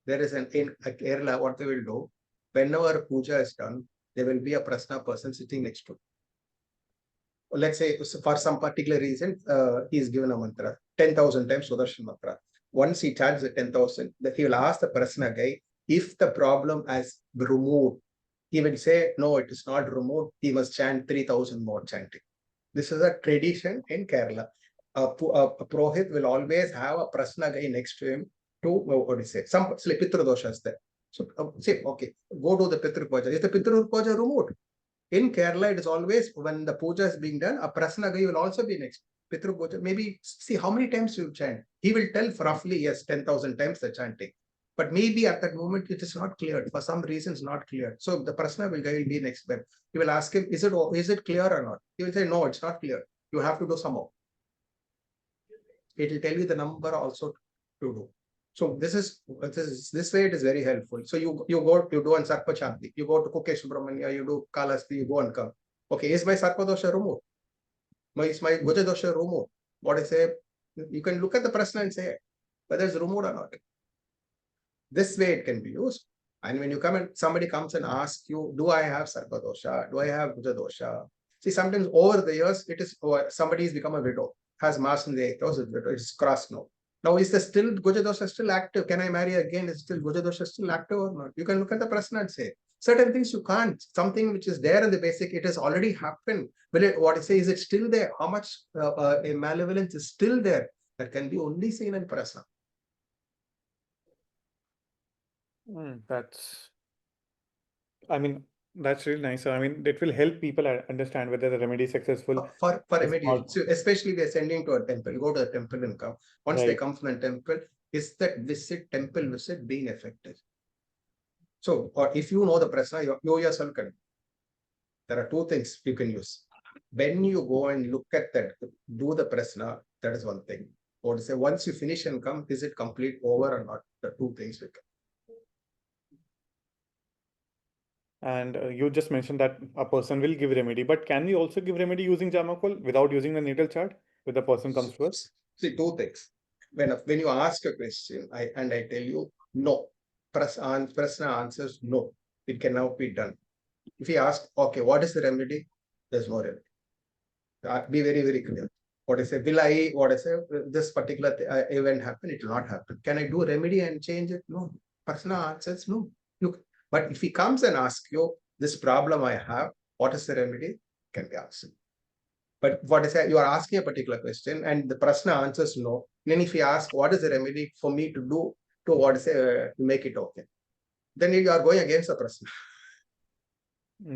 There is in Kerala, what they will do, whenever puja is done, there will be a Prashna person sitting next to. Let's say for some particular reason, he is given a mantra 10,000 times Sudarshan mantra. Once he charges the 10,000, he will ask the Prashna guy if the problem has removed. He will say, no, it is not removed. He must chant 3,000 more chanting. This is a tradition in Kerala. A Prohit will always have a Prashna guy next to him to, what do you say, some Pitru dosha is there. So say, okay, go to the Pitru Puja. Is the Pitru Puja removed? In Kerala, it is always when the puja is being done, a Prasna guy will also be next. Pitru Puja, maybe see how many times you chant. He will tell roughly, yes, 10,000 times the chanting. But maybe at that moment it is not cleared. For some reasons, not cleared. So the Prasna guy will be next step. He will ask him, is it clear or not? He will say, no, it's not clear. You have to do some more. It will tell you the number also to do. So this way it is very helpful. So you do on Sarpa Chanti, you go to Kukesh Subramanya, you do Kalasti, you go and come. Okay, is my Sarpa dosha removed? Is my Guja dosha removed? What I say, you can look at the Prashna and say whether it's removed or not. This way it can be used. And when you come and somebody comes and asks you, do I have Sarpa dosha? Do I have Guja dosha? See, sometimes over the years, it is somebody has become a widow, has Mars in the 8th house, it's crossed now. Now, is the still Guja dosha still active? Can I marry again? Is still Guja dosha still active or not? You can look at the Prashna and say, certain things you can't. Something which is there in the basic, it has already happened. Will it, what I say, is it still there? How much a malevolence is still there? That can be only seen in Prashna. That's really nice. I mean, it will help people understand whether the remedy is successful. For remedial. So especially they're sending to a temple, go to the temple and come. Once they come from the temple, is that temple visit being effective? So, or if you know the Prashna, you yourself can. There are two things you can use. When you go and look at that, do the Prashna, that is one thing. Or to say, once you finish and come, is it complete over or not? The two things we can. And you just mentioned that a person will give remedy, but can we also give remedy using Jamakol without using the natal chart when the person comes to us? See, two things. When you ask a question, I tell you no, Prashna answers no, it cannot be done. If you ask, okay, what is the remedy? There's no remedy. Be very, very clear. What I say, this particular event happen, it will not happen. Can I do remedy and change it? No. Prashna answers no. Look, but if he comes and asks you, this problem I have, what is the remedy? Can be answered. But what is that? You are asking a particular question and the Prashna answers no. Then if you ask, what is the remedy for me to do to what is to make it okay? Then you are going against the Prashna.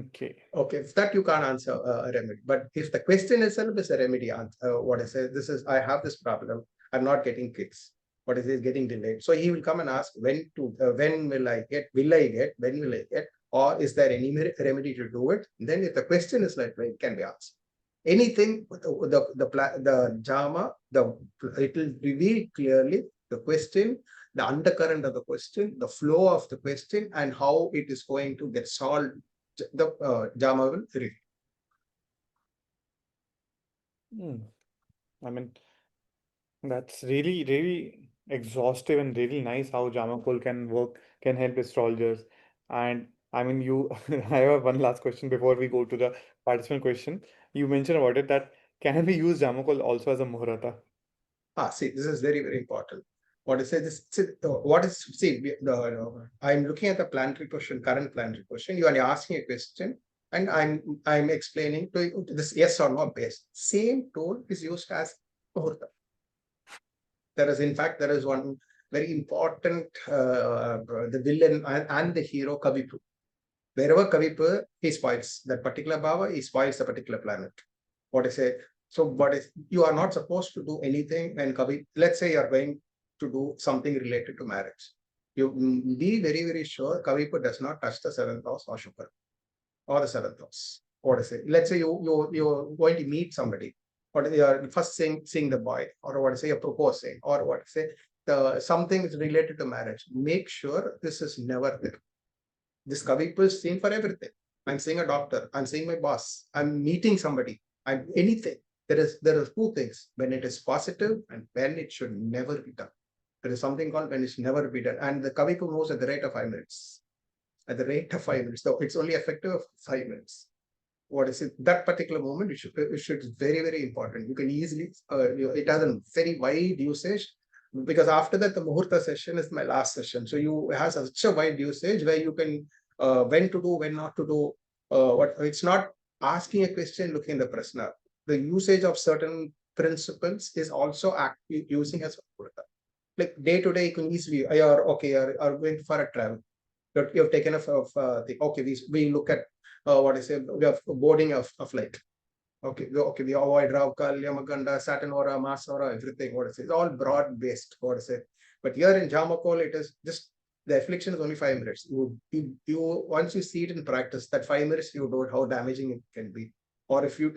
Okay. Okay, if that you can't answer a remedy. But if the question itself is a remedy, what I say, I have this problem, I'm not getting kicks. What is it getting delayed? So he will come and ask when will I get, when will I get, or is there any remedy to do it? Then if the question is like, it can be asked. Anything, the Jama, it will reveal clearly the question, the undercurrent of the question, the flow of the question, and how it is going to get solved. The Jama will read. I mean, that's really, really exhaustive and really nice how Jamakol can help astrologers. And I mean, I have one last question before we go to the participant question. You mentioned about it that can we use Jamakol also as a Muhurta? See, this is very, very important. What is this? I'm looking at the planetary question, current planetary question. You are asking a question, and I'm explaining to you this yes or no based. Same tool is used as Muhurta. In fact, there is one very important, the villain and the hero, Kavipu. Wherever Kavipu, he spoils that particular bhava, he spoils the particular planet. What I say, so you are not supposed to do anything when let's say you are going to do something related to marriage. You be very, very sure Kavipu does not touch the 7th house or Shukra or the 7th house. What I say, let's say you're going to meet somebody, or you are first seeing the boy, or what I say, you're proposing, or what I say, something is related to marriage. Make sure this is never there. This Kavipu is seen for everything. I'm seeing a doctor, I'm seeing my boss, I'm meeting somebody, I'm anything. There are two things, when it is positive and when it should never be done. There is something called when it's never be done. And the Kavipu moves at the rate of 5 minutes. At the rate of 5 minutes. So it's only effective of 5 minutes. What is it? That particular moment, it should be very, very important. You can easily, it has a very wide usage, because after that, the Muhurta session is my last session. So you have such a wide usage where you can, when to do, when not to do, it's not asking a question, looking in the Prashna. The usage of certain principles is also using as Muhurta. Like day to day, you can easily, you're going for a travel. You have taken okay, we look at what I say, we have boarding of flight. Okay, we avoid Ravkal, Yamaganda, Saturn aura, Mars aura, everything. What I say, it's all broad based. What I say, but here in Jamakol, it is just the affliction is only 5 minutes. You once you see it in practice, that 5 minutes you know how damaging it can be. or if you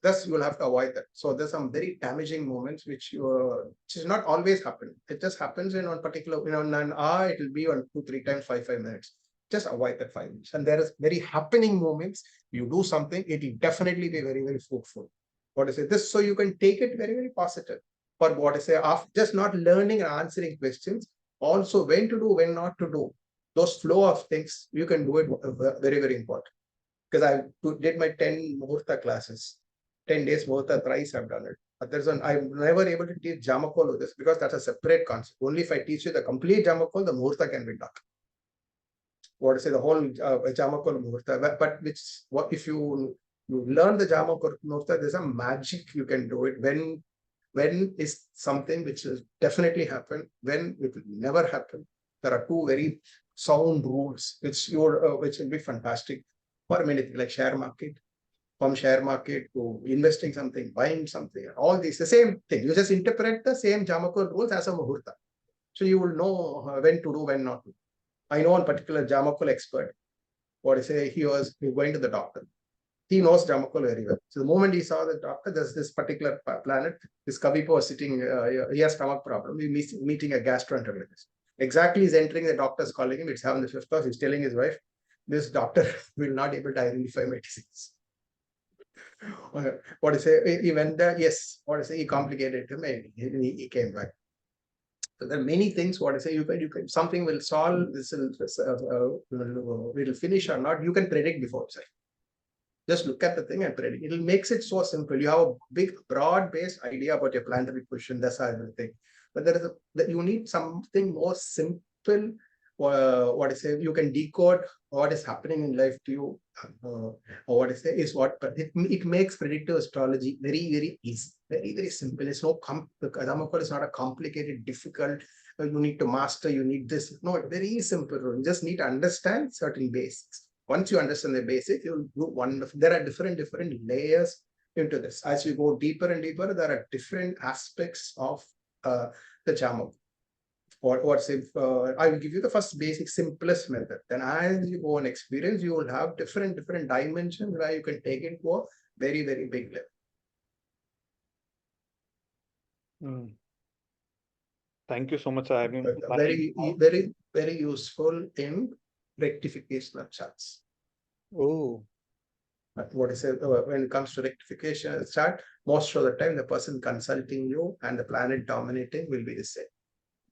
thus you will have to avoid that. So there's some very damaging moments which is not always happen. It just happens in one particular, in an hour it will be on 2-3 times 5 minutes. Just avoid that 5 minutes. And there is very happening moments. You do something, it will definitely be very, very fruitful. What I say this, so you can take it very, very positive. But what I say, after just not learning and answering questions, also when to do, when not to do, those flow of things, you can do it very, very important. Because I did my 10 Muhurta classes, 10 days Muhurta, thrice I've done it. But I'm never able to teach Jamakol with this because that's a separate concept. Only if I teach you the complete Jamakol, the Muhurta can be done. What to say, the whole Jamakol Muhurta. But what if you learn the Jamakol Muhurta, there's a magic you can do it when is something which will definitely happen, when it will never happen. There are two very sound rules which will be fantastic for many, like share market, from share market to investing something, buying something, all these, the same thing. You just interpret the same Jamakol rules as a Muhurta. So you will know when to do, when not to. I know one particular Jamakol expert. What I say, he was going to the doctor. He knows Jamakol very well. So the moment he saw the doctor, there's this particular planet, this Kavipo was sitting, he has stomach problem. He's meeting a gastroenterologist. Exactly, he's entering, the doctor's calling him, it's having the 5th house, he's telling his wife, this doctor will not able to identify medicines. What I say, he went there, yes, what I say, he complicated him, and he came back. So there are many things, what I say, you can something will solve, this will finish or not, you can predict before, say. Just look at the thing and predict. It makes it so simple. You have a big, broad-based idea about your planetary position, that's everything. But you need something more simple. What I say, you can decode what is happening in life to you. Or what I say is what, but it makes predictive astrology very, very easy, very, very simple. It's no Jamakol is not a complicated, difficult. You need to master. You need this. No, very simple. You just need to understand certain basics. Once you understand the basics, you'll do wonderful. There are different layers into this. As you go deeper and deeper, there are different aspects of the Jamakol. I will give you the first basic, simplest method. Then as you go and experience, you will have different dimensions where you can take it to a very, very big level. Thank you so much. I mean, very useful in rectification of charts. Oh. What is it? When it comes to rectification chart, most of the time the person consulting you and the planet dominating will be the same.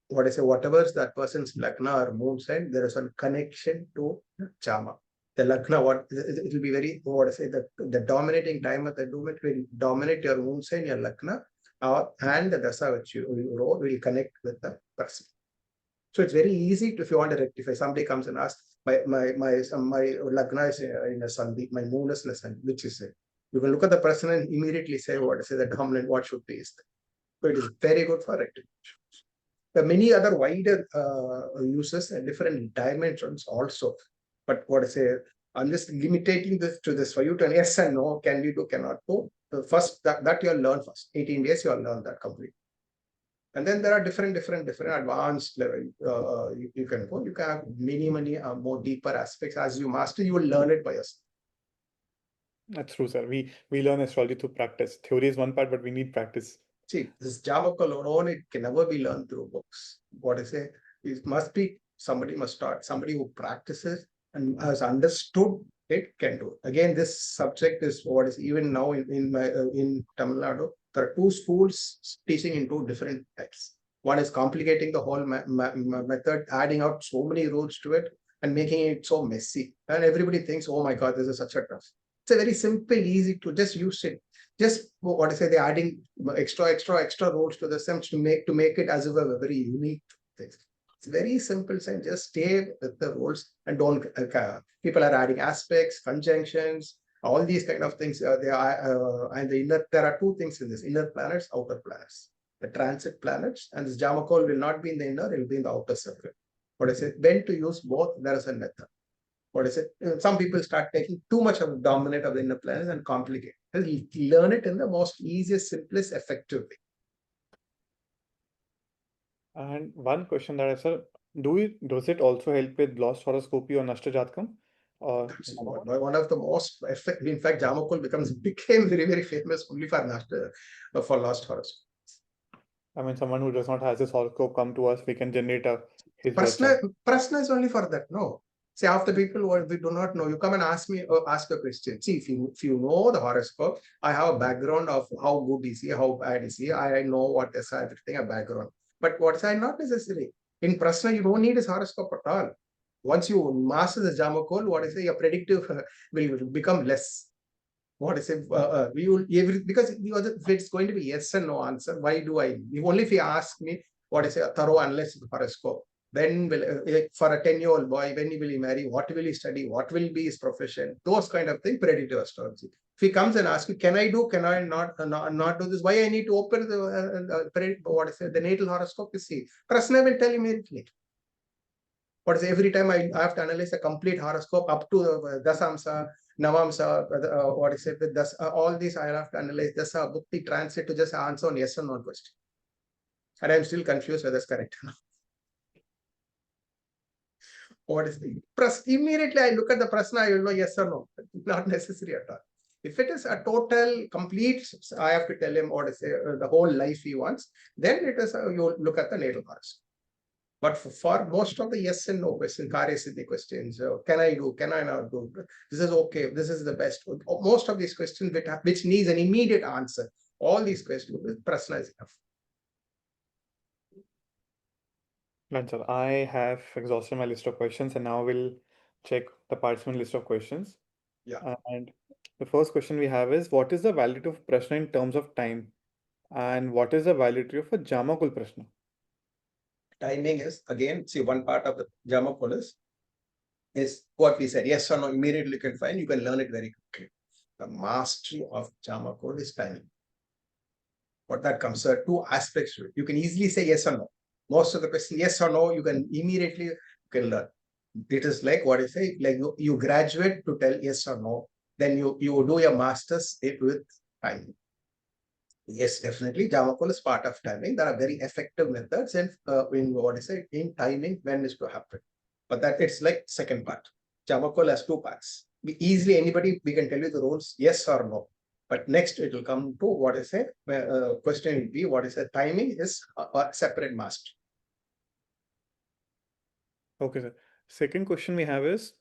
What I say, whatever is that person's Lagna or moon sign, there is a connection to Jama. The Lagna, it will be very, what I say, the dominating time of the domain will dominate your moon sign, your Lagna, and the Dasa which you roll will connect with the person. So it's very easy if you want to rectify. Somebody comes and asks, my Lagna is in a Sandhi, my moon is in a Sandhi, which is it? You can look at the person and immediately say, what is the dominant, what should be. So it is very good for rectification. There are many other wider uses and different dimensions also. But what I say, I'm just limiting this to this for you to yes and no, can we do, cannot do. The first that you'll learn first. 18 days you'll learn that completely. And then there are different advanced level. You can go. You can have many more deeper aspects. As you master, you will learn it by yourself. That's true, sir. We learn astrology through practice. Theory is one part, but we need practice. See, this Jamakol alone, it can never be learned through books. What I say, it must be somebody must start. Somebody who practices and has understood it can do it. Again, this subject is what is even now in Tamil Nadu. There are two schools teaching in two different types. One is complicating the whole method, adding out so many rules to it and making it so messy. And everybody thinks, oh my God, this is such a tough. It's a very simple, easy to just use it. Just what I say, they're adding extra rules to the stems to make it as if a very unique thing. It's very simple, saying just stay with the rules and don't. People are adding aspects, conjunctions, all these kind of things. And the inner. There are two things in this: inner planets, outer planets. The transit planets and this Jamakol will not be in the inner; it will be in the outer circle. What I say, when to use both? There is a method. What is it? Some people start taking too much of the dominant of the inner planets and complicate. Learn it in the most easiest, simplest, effective way. And one question that I said, does it also help with lost horoscopy or Nashta Jatkam? That's one of the most effective. In fact, Jamakul became very, very famous only for last horoscope. I mean, someone who does not have this horoscope come to us, we can generate his birth Prashna, chart. Prashna is only for that. No. See, half the people who we do not know, you come and ask me, ask a question. See, if you know the horoscope, I have a background of how good is he, how bad is he. I know what is everything, a background. But what is I not necessary. In Prashna, you don't need his horoscope at all. Once you master the Jamakol, what is it? Your predictive will become less. What is it? We will because if it's going to be yes and no answer, why do I? Only if you ask me what is a thorough analysis of horoscope, when will for a 10-year-old boy, when will he marry? What will he study? What will be his profession? Those kind of things, predictive astrology. If he comes and asks you, can I do? Can I not do this? Why I need to open the what is it? The natal horoscope? You see, Prashna will tell immediately. What is every time I have to analyze a complete horoscope up to Dasamsa, Navamsa, what is it? All these I have to analyze. Dasa, Bhukti, translate to just answer on yes or no question. And I'm still confused whether that's correct. What is the immediately I look at the Prashna, I will know yes or no. Not necessary at all. If it is a total, complete, I have to tell him what is the whole life he wants, then it is you look at the natal horoscope. But for most of the yes and no questions, Karya questions, can I do, can I not do, this is okay, this is the best. Most of these questions which needs an immediate answer, all these questions, Prashna is enough. Right, sir. I have exhausted my list of questions and now we'll check the participant list of questions. Yeah. And the first question we have is, what is the validity of Prashna in terms of time? And what is the validity of a Jamakul Prashna? Timing is, again, see, one part of the Jamakul is what we said, yes or no, immediately you can find, you can learn it very quickly. The mastery of Jamakul is timing. What that comes, there are two aspects to it. You can easily say yes or no. Most of the questions, yes or no, you can immediately learn. It is like what I say, like you graduate to tell yes or no, then you do your master's with timing. Yes, definitely. Jamakul is part of timing. There are very effective methods and in what I say, in timing when is to happen. But that it's like second part. Jamakul has two parts. Easily anybody, we can tell you the rules, yes or no. But next it will come to what I say, question will be what is the timing is a separate master. Okay, sir. Second question we have is,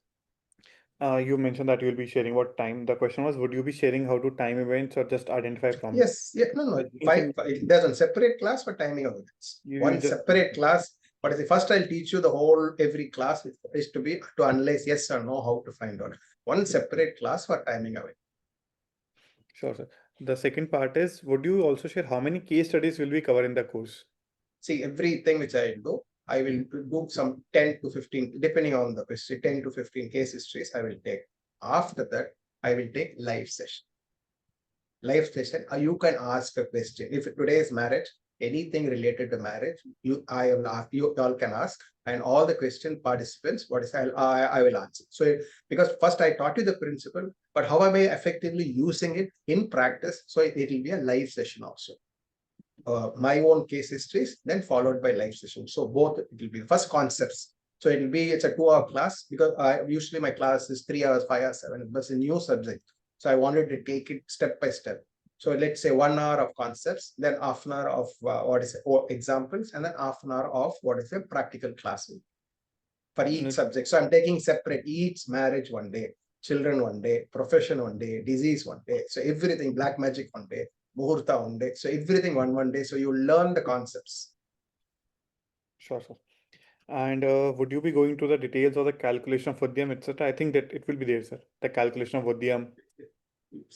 you mentioned that you'll be sharing what time. The question was, would you be sharing how to time events or just identify from? Yes, yeah, no. There's a separate class for timing of events. One separate class. What is the first? I'll teach you the whole every class is to analyze yes or no, how to find out. One separate class for timing of it. Sure, sir. The second part is, would you also share how many case studies will we cover in the course? See, everything which I do, I will do some 10 to 15, depending on the question, 10 to 15 case histories I will take. After that, I will take live session. Live session, you can ask a question. If today is marriage, anything related to marriage, you all can ask, and all the question participants, I will answer. So because first I taught you the principle, but how am I effectively using it in practice? So it will be a live session also. My own case histories, then followed by live session. So both it will be first concepts. So it's a 2-hour class because usually my class is 3 hours, 5 hours, 7. But it's a new subject. So I wanted to take it step by step. So let's say 1 hour of concepts, then half an hour of examples, and then half an hour of practical classes for each subject. So I'm taking separate each marriage one day, children one day, profession one day, disease one day. So everything, black magic one day, Muhurta one day. So everything one day. So you learn the concepts. Sure, sir. And would you be going to the details of the calculation of Vadyam, etc.? I think that it will be there, sir. The calculation of Vadyam.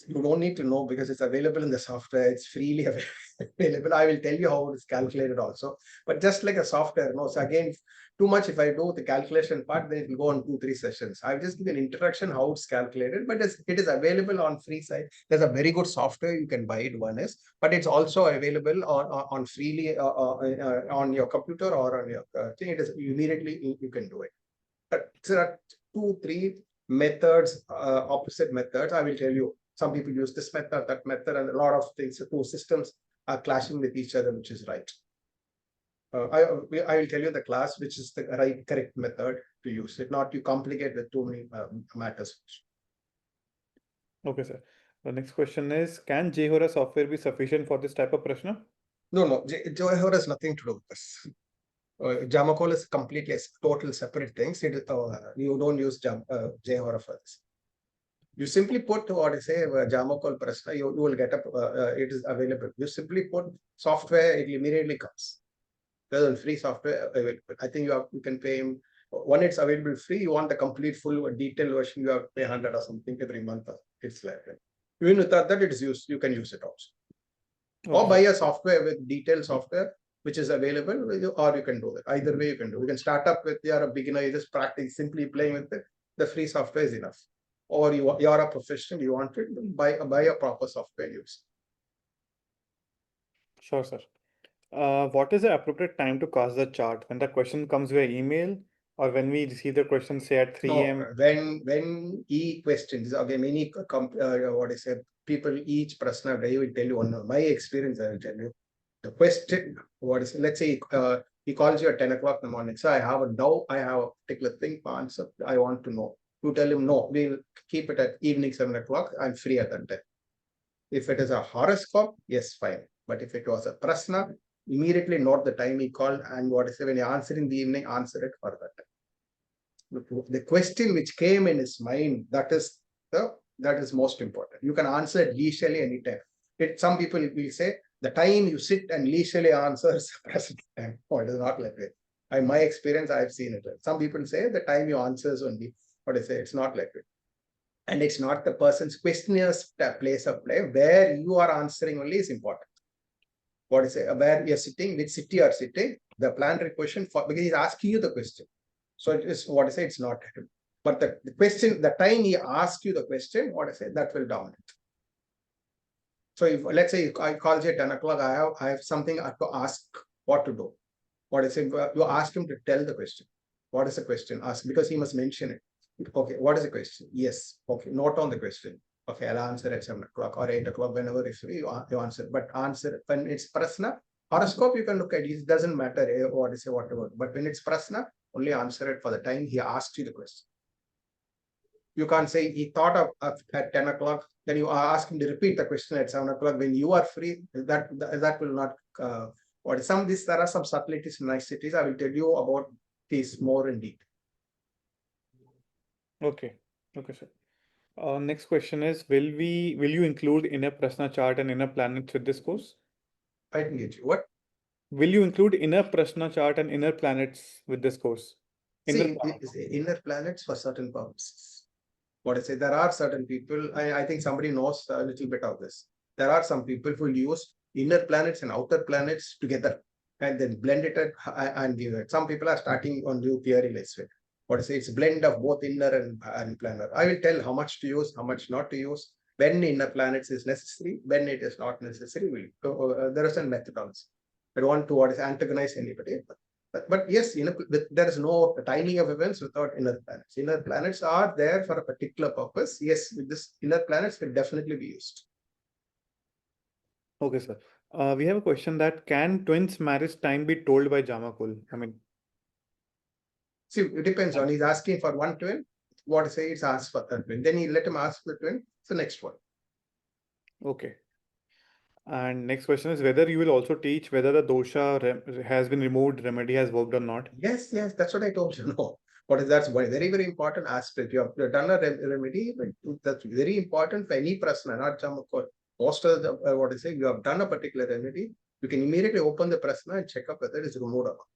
You don't need to know because it's available in the software. It's freely available. I will tell you how it's calculated also. But just like a software, no. So again, too much if I do the calculation part, then it will go on 2-3 sessions. I'll just give an introduction how it's calculated, but it is available on free side. There's a very good software you can buy it, one is, but it's also available on freely on your computer or on your thing. It is immediately you can do it. But there are 2-3 methods, opposite methods. I will tell you. Some people use this method, that method, and a lot of things. The two systems are clashing with each other, which is right. I will tell you the class which is the correct method to use it, not to complicate with too many matters. Okay, sir. The next question is, can Jehora software be sufficient for this type of Prashna? No. Johor has nothing to do with this. Jamakol is completely a total separate things. You don't use Jehora for this. You simply put what I say Jamakol Prashna, you will get up. It is available. You simply put software, it immediately comes. There's free software available. I think you can pay him when it's available free. You want the complete full detailed version, you have to pay 100 or something every month. It's like that. Even without that, it is used. You can use it also. Okay. Or buy a software with detailed software which is available, or you can do it. Either way, you can do. You can start up with you're a beginner, you just practice simply playing with it. The free software is enough. Or you're a professional, you want it, buy a proper software use. Sure, sir. What is the appropriate time to cast the chart? When the question comes via email or when we receive the question, say at 3 a.m.? When questions, again, many what I say, people each Prashna, I will tell you one. My experience, I will tell you. The question, let's say he calls you at 10 o'clock in the morning. So I have a doubt, I have a particular thing, answer, I want to know. You tell him, no, we'll keep it at evening 7 o'clock. I'm free at that time. If it is a horoscope, yes, fine. But if it was a Prashna, immediately note the time he called and what I say, when you answer in the evening, answer it for that time. The question which came in his mind, that is most important. You can answer it leisurely anytime. Some people will say the time you sit and leisurely answers present time. Oh, it is not like that. In my experience, I've seen it. Some people say the time you answers only. What I say, it's not like that. And it's not the person's questioner's place of play. Where you are answering only is important. What I say, where we are sitting, which city you are sitting, the planetary question, because he's asking you the question. So it is what I say, it's not. But the question, the time he asks you the question, what I say, that will dominate. So if let's say I call you at 10 o'clock, I have something to ask what to do. What I say, you ask him to tell the question. What is the question? Ask, because he must mention it. Okay, what is the question? Yes. Okay, note on the question. Okay, I'll answer at 7 o'clock or 8 o'clock, whenever it's free, you answer. But answer when it's Prashna, horoscope, you can look at it. It doesn't matter what is whatever. But when it's Prashna, only answer it for the time he asked you the question. You can't say he thought of at 10 o'clock, then you ask him to repeat the question at 7 o'clock when you are free. That will not. There are some subtleties, niceties. I will tell you about these more in detail. Okay, sir. Next question is, will you include inner Prashna chart and inner planets with this course? I didn't get you. What? Will you include inner Prashna chart and inner planets with this course? Inner planets for certain purposes. What I say, there are certain people, I think somebody knows a little bit of this. There are some people who use inner planets and outer planets together and then blend it and give it. Some people are starting on new theory, let's say. What I say, it's a blend of both inner and planar. I will tell how much to use, how much not to use, when inner planets is necessary, when it is not necessary. There is a methodology. I don't want to antagonize anybody. But yes, there is no timing of events without inner planets. Inner planets are there for a particular purpose. Yes, with this inner planets will definitely be used. Okay, sir. We have a question that can twins' marriage time be told by Jamakul? See, it depends on he's asking for one twin. What I say, it's asked for that twin. Then he let him ask the twin. It's the next one. Okay. And next question is whether you will also teach whether the dosha has been removed, remedy has worked or not. Yes, that's what I told you. No, that's very, very important aspect. You have done a remedy, that's very important for any Prashna, not Jamakol. Most of the what I say, you have done a particular remedy, you can immediately open the Prashna and check up whether it is removed or not.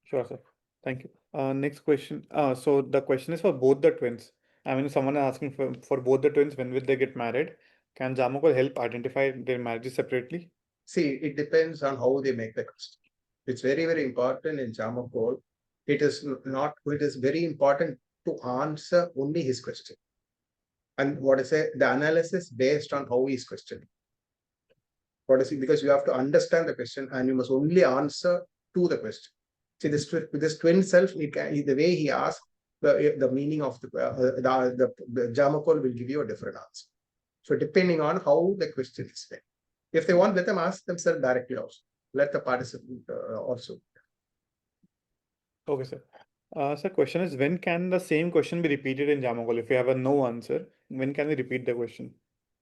Sure, sir. Thank you. Next question. So the question is for both the twins. Someone is asking for both the twins, when will they get married? Can Jamakul help identify their marriages separately? See, it depends on how they make the question. It's very, very important in Jamakol. It is very important to answer only his question. And what I say, the analysis based on how he is questioning. Because you have to understand the question and you must only answer to the question. See, this twin self, the way he asks, the meaning of the Jamakol will give you a different answer. So depending on how the question is made. If they want, let them ask themselves directly also. let the participant also. Okay, sir. Sir, question is, when can the same question be repeated in Jamakol? If you have a no answer, when can we repeat the question?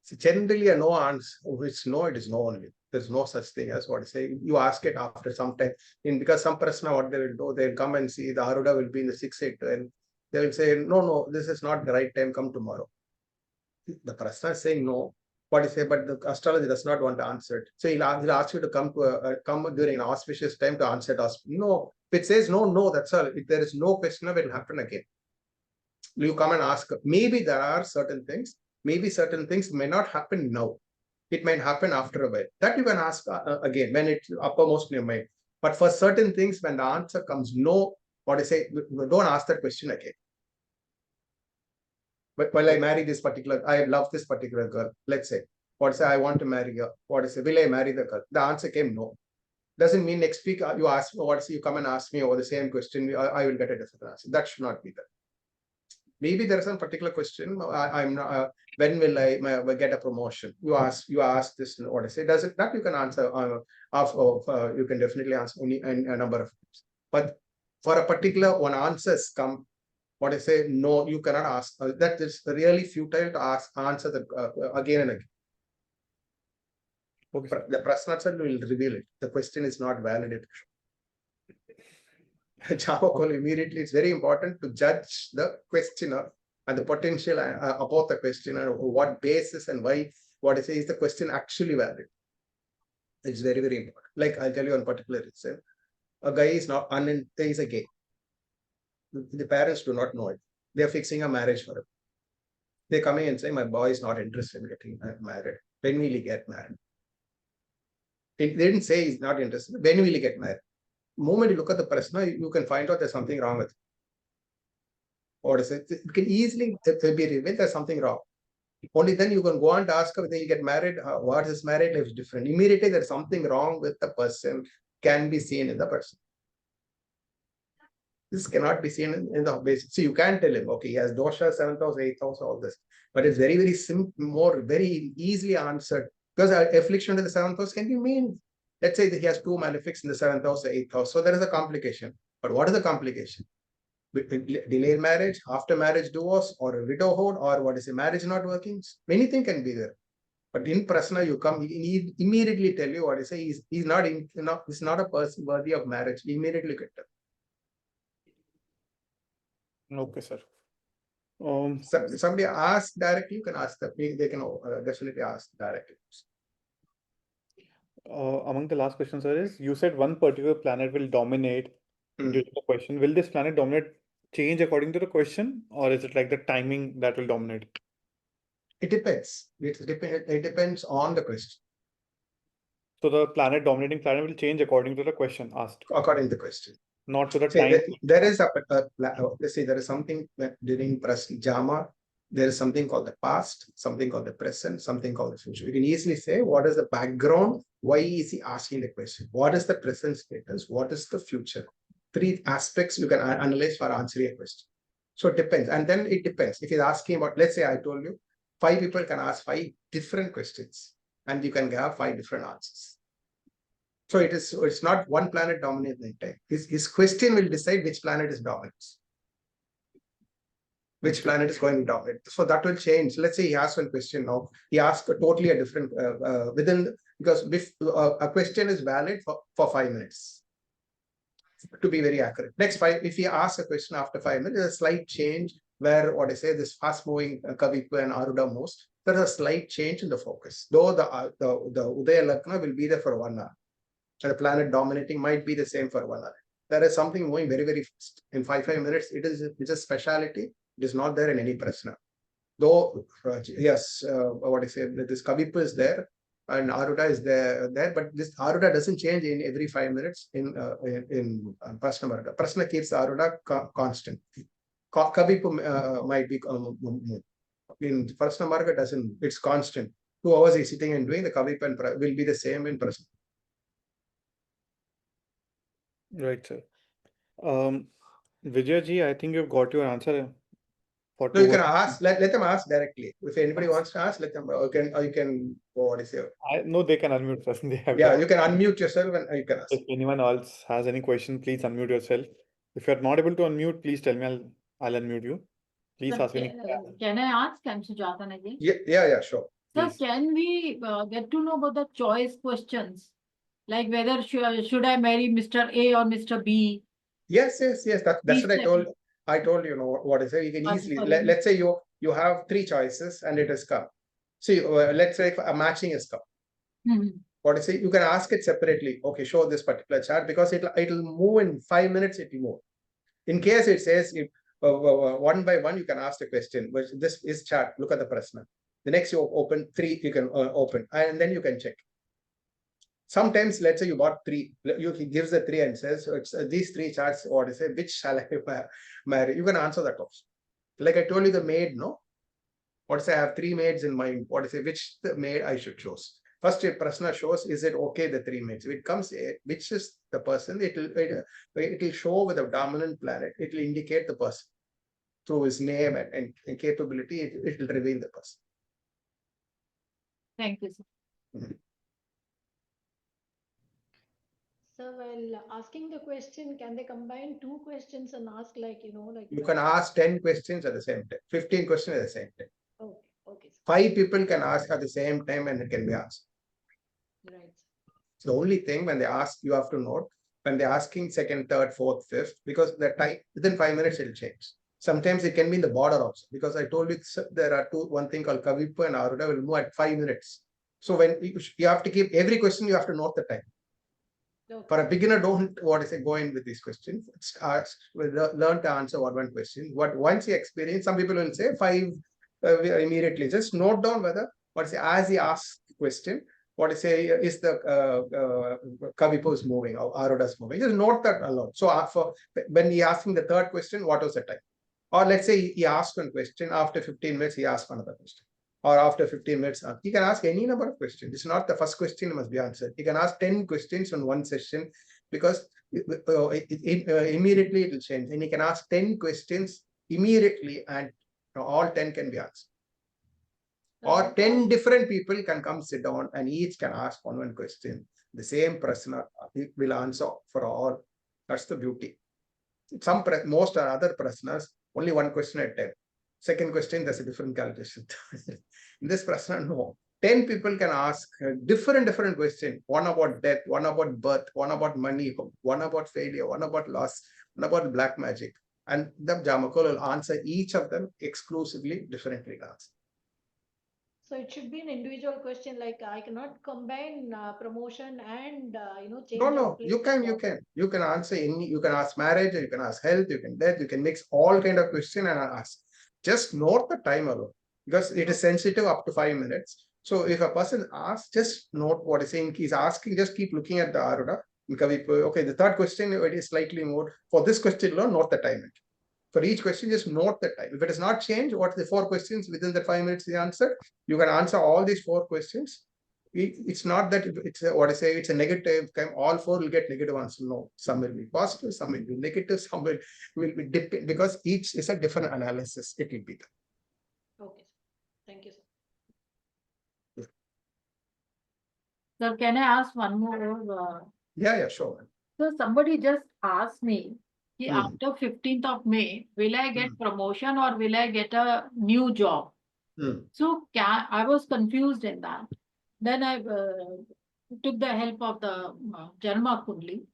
So generally, a no answer, which no, it is no only. There's no such thing as what I say. You ask it after some time. Because some Prashna, what they will do, they'll come and see the Aruda will be in the 6-8, and they will say, no, this is not the right time, come tomorrow. The Prashna is saying no. What is say, but the astrology does not want to answer it. So he'll ask you to come to come during an auspicious time to answer it. No, if it says no, that's all. If there is no question, it will happen again. You come and ask. Maybe there are certain things. Maybe certain things may not happen now. It might happen after a while. That you can ask again when it's uppermost in your mind. But for certain things, when the answer comes no, what I say, don't ask that question again. But while I marry this particular, I love this particular girl. Let's say, what say I want to marry her. What is it? Will I marry the girl? The answer came no. Doesn't mean next week you ask. What say you come and ask me over the same question. I will get a different answer. That should not be there. Maybe there is some particular question. I'm not. When will I get a promotion? You ask this. What I say. Does it that you can answer? You can definitely answer only a number of times. But for a particular one answers come. What I say, no, you cannot ask. That is really futile to answer that again and again. Okay. The Prashna will reveal it. The question is not validated. Jamakol immediately, it's very important to judge the questioner and the potential about the questioner, what basis and why, what I say, is the question actually valid. It's very, very important. Like I'll tell you one particular reason. A guy is not, is a gay. The parents do not know it. They're fixing a marriage for him. They're coming and saying, my boy is not interested in getting married. When will he get married? They didn't say he's not interested. When will he get married? The moment you look at the Prashna, you can find out there's something wrong with it. Or is it? It can easily be revealed there's something wrong. Only then you can go on to ask whether you get married. What is married life is different. Immediately there's something wrong with the person can be seen in the person. This cannot be seen in the basic. So you can't tell him, okay, he has dosha, 7th house, 8th house, all this. But it's very, very simple, very easily answered. Because affliction to the 7th house can be mean. Let's say that he has 2 malefics in the 7th house or 8th house. So there is a complication. But what is the complication? Delayed marriage, after marriage divorce, or a widowhood, or what is a marriage not working? Anything can be there. But in Prashna, you come, he immediately tell you what I say. He's not a person worthy of marriage. He immediately get it. Okay, sir. Somebody ask directly, you can ask them. They can definitely ask directly. Among the last questions, sir, is you said one particular planet will dominate due to the question. Will this planet dominate change according to the question, or is it like the timing that will dominate? It depends. It depends on the question. So the dominating planet will change according to the question asked. According to the question. Not to the time. There is let's say there is something during Jama, there is something called the past, something called the present, something called the future. You can easily say what is the background, why is he asking the question, what is the present status, what is the future. 3 aspects you can analyze for answering a question. So it depends. And then it depends. If he's asking about, let's say I told you, 5 people can ask 5 different questions and you can have 5 different answers. So it's not one planet dominating the time. His question will decide which planet is dominant. Which planet is going to dominate. So that will change. Let's say he asks one question now. He asks a totally different because a question is valid for 5 minutes. To be very accurate. Next 5, if he asks a question after 5 minutes, there's a slight change where what I say, this fast-moving Kavipa and Aruda most, there's a slight change in the focus. Though the Udaya Lagna will be there for 1 hour. And the planet dominating might be the same for 1 hour. There is something moving very, very fast. In 5 minutes, it's a speciality. It is not there in any Prashna. Though, yes, what I say, this Kavipa is there and Aruda is there, but this Aruda doesn't change in every 5 minutes in Prashna Marga. Prashna keeps Aruda constant. Kavipa might be in Prashna Marga doesn't, it's constant. 2 hours he's sitting and doing the Kavipa will be the same in Prashna. Right, sir. Vigya ji, I think you've got your answer for No, you 2 can hours? ask, let them ask directly. If anybody wants to ask, let them, or you can, what is it? No, they can unmute first. They have Yeah, to. you can unmute yourself and you can ask. If anyone else has any question, please unmute yourself. If you're not able to unmute, please tell me. I'll unmute you. Please Sir, ask any. can I ask? I'm Sujata again. Yeah, sure. Sir, Please. can we get to know about the choice questions? Like whether should I marry Mr. A or Mr. B? Yes. That's These what I type told. of- I told you know what is it. You can easily sorry. let's say you have 3 choices and it has come. See, let's say if a matching has come. Mhm. What is it? You can ask it separately. Okay, show this particular chart because it'll move in 5 minutes. It will move. In case it says if, one by one, you can ask the question. Which this is chart. Look at the Prashna. The next you open 3, you can open and then you can check. Sometimes, let's say you bought 3, he gives the 3 and says, so it's these 3 charts, what is it, which shall I marry? You can answer that question. Like I told you, the maid, no? What is it, I have 3 maids in mind. What is it, which the maid I should choose? First, if Prashna shows, is it okay, the 3 maids? If it comes, which is the person, it will show with a dominant planet, it will indicate the person. Through his name and capability, it will reveal the person. Thank you, sir. So while asking the question, can they combine 2 questions and ask like, like... You can ask 10 questions at the same time, 15 questions at the same time. Okay. 5 people can ask at the same time and it can be asked. Right. So the only thing when they ask, you have to note, when they're asking second, third, fourth, fifth, because the time, within 5 minutes, it'll change. Sometimes it can be in the border also, because I told you there are one thing called Kavipa and Aruda will move at 5 minutes. So when you have to keep every question, you have to note the time. Okay. For a beginner, don't go in with these questions. Learn to answer one question. Once you experience, some people will say 5 immediately. Just note down whether as he asks the question, is the Kavipo is moving or Aruda is moving. Just note that alone. So when he asking the third question, what was the time? Or let's say he asked one question, after 15 minutes, he asked another question. Or after 15 minutes, he can ask any number of questions. It's not the first question must be answered. He can ask 10 questions in one session because immediately it will change. And he can ask 10 questions immediately and all 10 can be answered. Or 10 different people can come sit down and each can ask one question. The same Prashna will answer for all. That's the beauty. Most other Prashnas, only one question at a time. Second question, there's a different calculation. In this Prashna, no. 10 people can ask different questions. One about death, one about birth, one about money, one about failure, one about loss, one about black magic. And the Jamakol will answer each of them exclusively, differently asked. So it should be an individual question, like I cannot combine promotion and change. No, you can answer any, you can ask marriage, you can ask health, you can death, you can mix all kind of question and ask. Just note the time alone because it is sensitive up to 5 minutes. So if a person asks, just note what he's saying. He's asking, just keep looking at the Aruda. Okay, the third question, it is slightly more. For this question alone, note the time. For each question, just note the time. If it is not changed, what the 4 questions within the 5 minutes he answered, you can answer all these 4 questions. It's not that it's it's a negative. All 4 will get negative answer. No, some will be positive, some will be negative, some will be different because each is a different analysis. It will be there. Okay, thank you, sir. Sir, can I ask one more? Yeah, sure. So somebody just asked me, after 15th of May, will I get promotion or will I get a new job? So I was confused in that. Then I took the help of the Janma Kundli.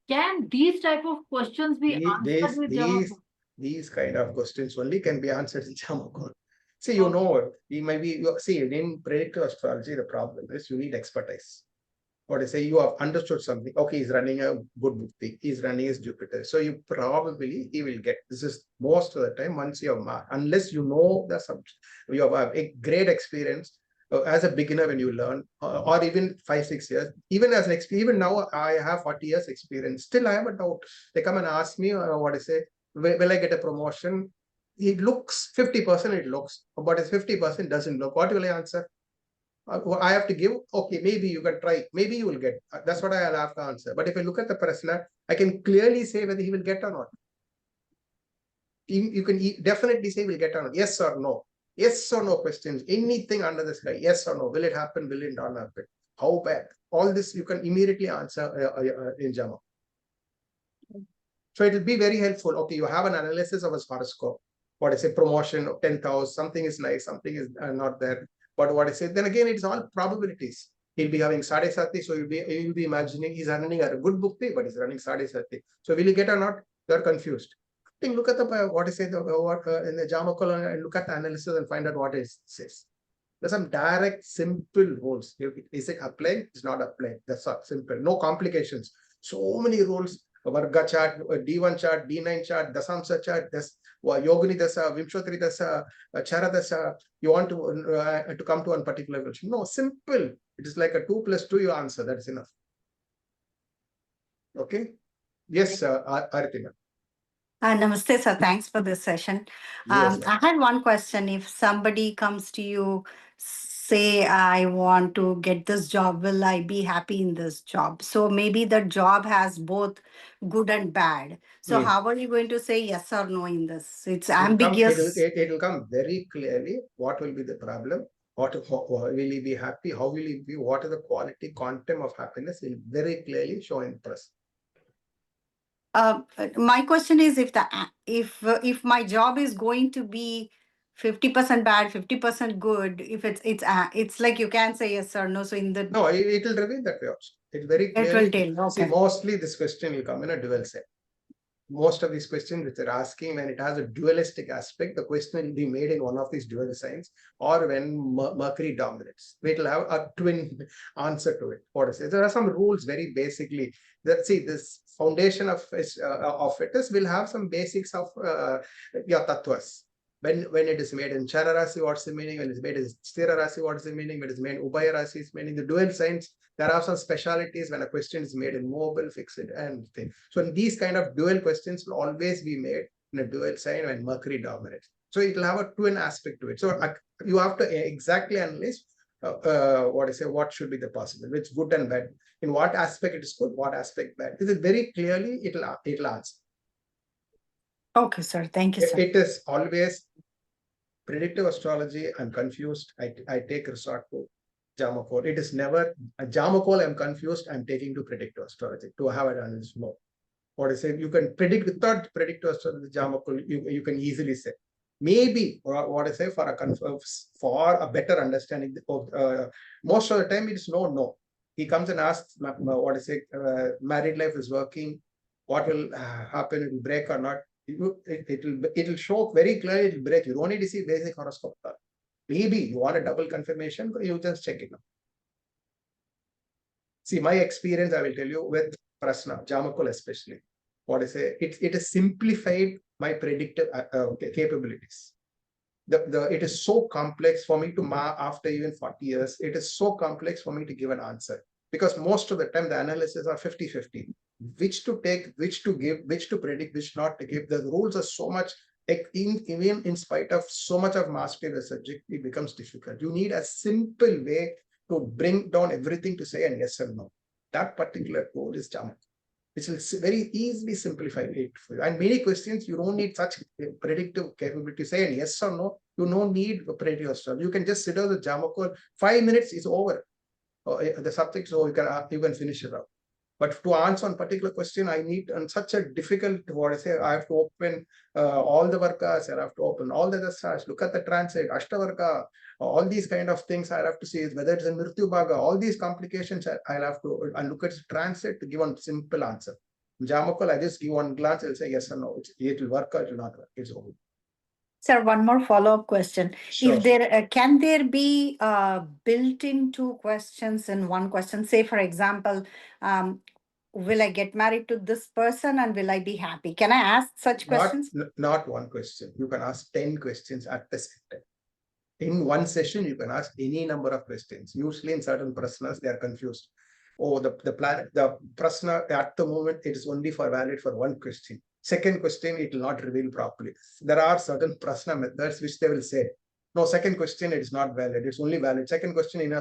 Can these type of questions be answered with Jamakul? These kind of questions only can be answered in Jamakul. See, in predictive astrology, the problem is you need expertise. You have understood something. Okay, he's running a good bhukti. He's running his Jupiter. So he will get, this is most of the time once you have marked, unless you know the subject, you have a great experience as a beginner when you learn, or even 5-6 years, even now I have 40 years experience. Still, I have a doubt. They come and ask me, will I get a promotion? It looks 50%, it looks, but it's 50% doesn't look. What will I answer? I have to give, okay, maybe you can try, maybe you will get. That's what I'll have to answer. But if I look at the Prashna, I can clearly say whether he will get or not. you can definitely say we'll get on yes or no. Yes or no questions, anything under the sky, yes or no, will it happen, will it not happen, how bad, all this you can immediately answer in Jama. So it will be very helpful. Okay, you have an analysis of his horoscope. What I say, promotion of 10,000, something is nice, something is not there. But what I say, then again, it's all probabilities. He'll be having Sade Sati, so you'll be imagining he's running a good bukti, but he's running Sade Sati. So will he get or not? You're confused. I think look at the what I say in the Jamakol and look at the analysis and find out what it says. There's some direct, simple rules. Is it applying? It's not applying. That's all simple. No complications. So many rules. Varga chart, D1 chart, D9 chart, Dasamsa chart, Yogini Dasa, Vimshotri Dasa, Chara Dasa. You want to come to one particular version. No, simple. It is like a 2 + 2, you answer. That is enough. Okay? Yes, Aritina. Namaste, sir. Thanks for this session. Yes, I had one question. If somebody comes to you, say, I want to get this job, will I be happy in this job? So maybe the job has both good and bad. So how are you going to say yes or no in this? It's ambiguous. It will come very clearly. What will be the problem? Will he be happy? How will he be? What is the quality, quantum of happiness? Will very clearly show in press. My question is, if my job is going to be 50% bad, 50% good, if it's like you can't say yes or no. So in the no, it will reveal that way also. It very clearly. It will tell. Okay. See, mostly this question will come in a dual set. Most of these questions which are asking, when it has a dualistic aspect, the question will be made in one of these dual signs, or when Mercury dominates. It will have a twin answer to it. What is it? There are some rules very basically. See, this foundation of it will have some basics of your tattvas. When it is made in Chara Rasi, what's the meaning? When it's made in Sthira Rasi, what's the meaning? When it's made in Ubhaya Rasi, it's meaning the dual signs. There are some specialities when a question is made in mobile, fixed, and thing. So these kind of dual questions will always be made in a dual sign when Mercury dominates. So it will have a twin aspect to it. So you have to exactly analyze what should be the possible, which good and bad. In what aspect it is good, what aspect bad. This is very clearly it'll answer. Okay, sir. Thank you, sir. It is always predictive astrology. I'm confused. I take resort to Jamakol. It is never a Jamakol. I'm confused. I'm taking to predictive astrology to have an analysis more. What I say, you can predict without predictive astrology. Jamakol, you can easily say. Maybe, or what I say, for a better understanding of most of the time it is no. He comes and asks, what I say, married life is working. What will happen? It will break or not? It will show very clearly. It will break. You don't need to see basic horoscope. Maybe you want a double confirmation, you just check it now. See, my experience, I will tell you with Prashna, Jamakol especially. What I say, it has simplified my predictive capabilities. It is so complex for me to after even 40 years. It is so complex for me to give an answer, because most of the time the analysis are 50-50. Which to take, which to give, which to predict, which not to give. The rules are so much. Even in spite of so much of mastery of the subject, it becomes difficult. You need a simple way to bring down everything to say an yes or no. That particular tool is Jamakol, which will very easily simplify it for you. And many questions, you don't need such predictive capability to say an yes or no. You don't need a predictive astrology. You can just sit down with Jamakol. 5 minutes is over. The subject, so you can finish it up. But to answer one particular question, I need on such a difficult, what I say, I have to open all the varkas, I have to open all the dasas, look at the transit, Ashtavarka, all these kind of things I have to see, whether it's a Mrityu Bhaga, all these complications I'll have to look at the transit to give one simple answer. Jamakol, I just give one glance, I'll say yes or no. It will work or it will not work. It's over. Sir, one more follow-up question. Sure. If there can there be built-in 2 questions in one question? Say, for example, will I get married to this person and will I be happy? Can I ask such questions? Not one question. You can ask 10 questions at the same time. In one session, you can ask any number of questions. Usually in certain prasnas, they are confused. Oh, the prasna at the moment, it is only valid for one question. Second question, it will not reveal properly. There are certain prasna methods which they will say, no, second question, it is not valid. It's only valid. Second question in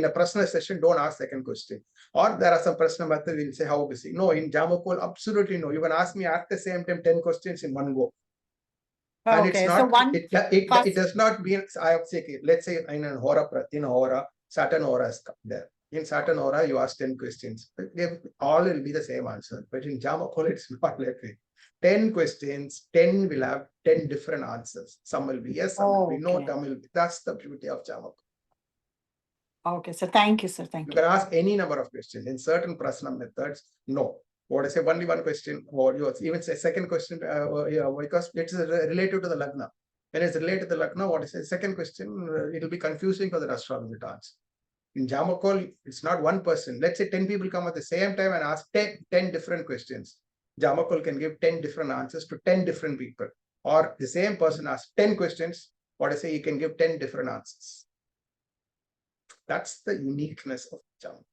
a prasna session, don't ask second question. Or there are some prasna methods will say how busy. No, in Jamakol, absolutely no. You can ask me at the same time 10 questions in one go. And it's Okay, not, so one it first, does not mean, I have to say, let's say in a Hora, Saturn Hora is there. In Saturn Hora, you ask 10 questions. All will be the same answer. But in Jamakol, it's not like that. 10 questions, 10 will have 10 different answers. Some will be yes, some will be no, okay. some will be. That's the beauty of Jamakol. Okay, so thank you, sir. Thank You you. can ask any number of questions. In certain Prashna methods, no. What I say, only one question, or you even say second question, because it's related to the Lagna. When it's related to the Lagna, what is the second question? It will be confusing for the astrologer to answer. In Jamakol, it's not one person. Let's say 10 people come at the same time and ask 10 different questions. Jamakol can give 10 different answers to 10 different people. Or the same person asks 10 questions, what I say, he can give 10 different answers. That's the uniqueness of Jamakol.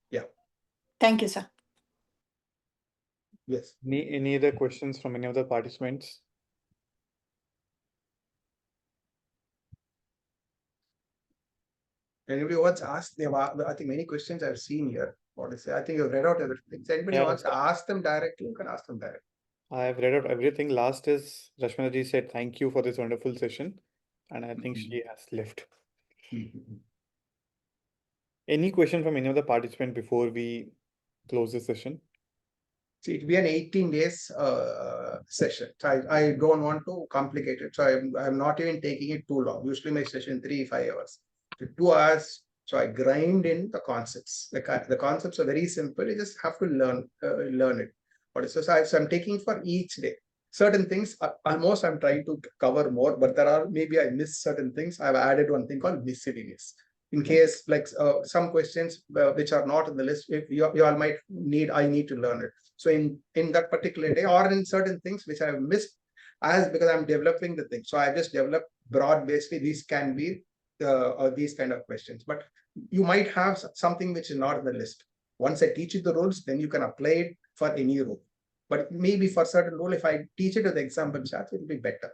Yeah. Thank you, sir. Yes. Any other questions from any of the participants? Anybody wants to ask? I think many questions I've seen here. What is it? I think you've read out everything. So anybody wants to ask them directly, you can ask them directly. I have read out everything. Last is Rashmana ji said thank you for this wonderful session, and I think she has left. Any question from any of the participants before we close the session? See, it will be an 18 days session. So I don't want to complicate it. So I'm not even taking it too long. Usually my session 3-5 hours. So 2 hours. So I grind in the concepts. The concepts are very simple. You just have to learn it. So I'm taking for each day. Certain things, almost I'm trying to cover more, but there are, maybe I missed certain things. I've added one thing called miscellaneous. In case like some questions which are not in the list, if you all might need, I need to learn it. So in that particular day, or in certain things which I have missed, because I'm developing the thing. So I just developed broad basically these can be these kind of questions. But you might have something which is not in the list. Once I teach you the rules, then you can apply it for any rule. But maybe for certain rule, if I teach it with example charts, it will be better.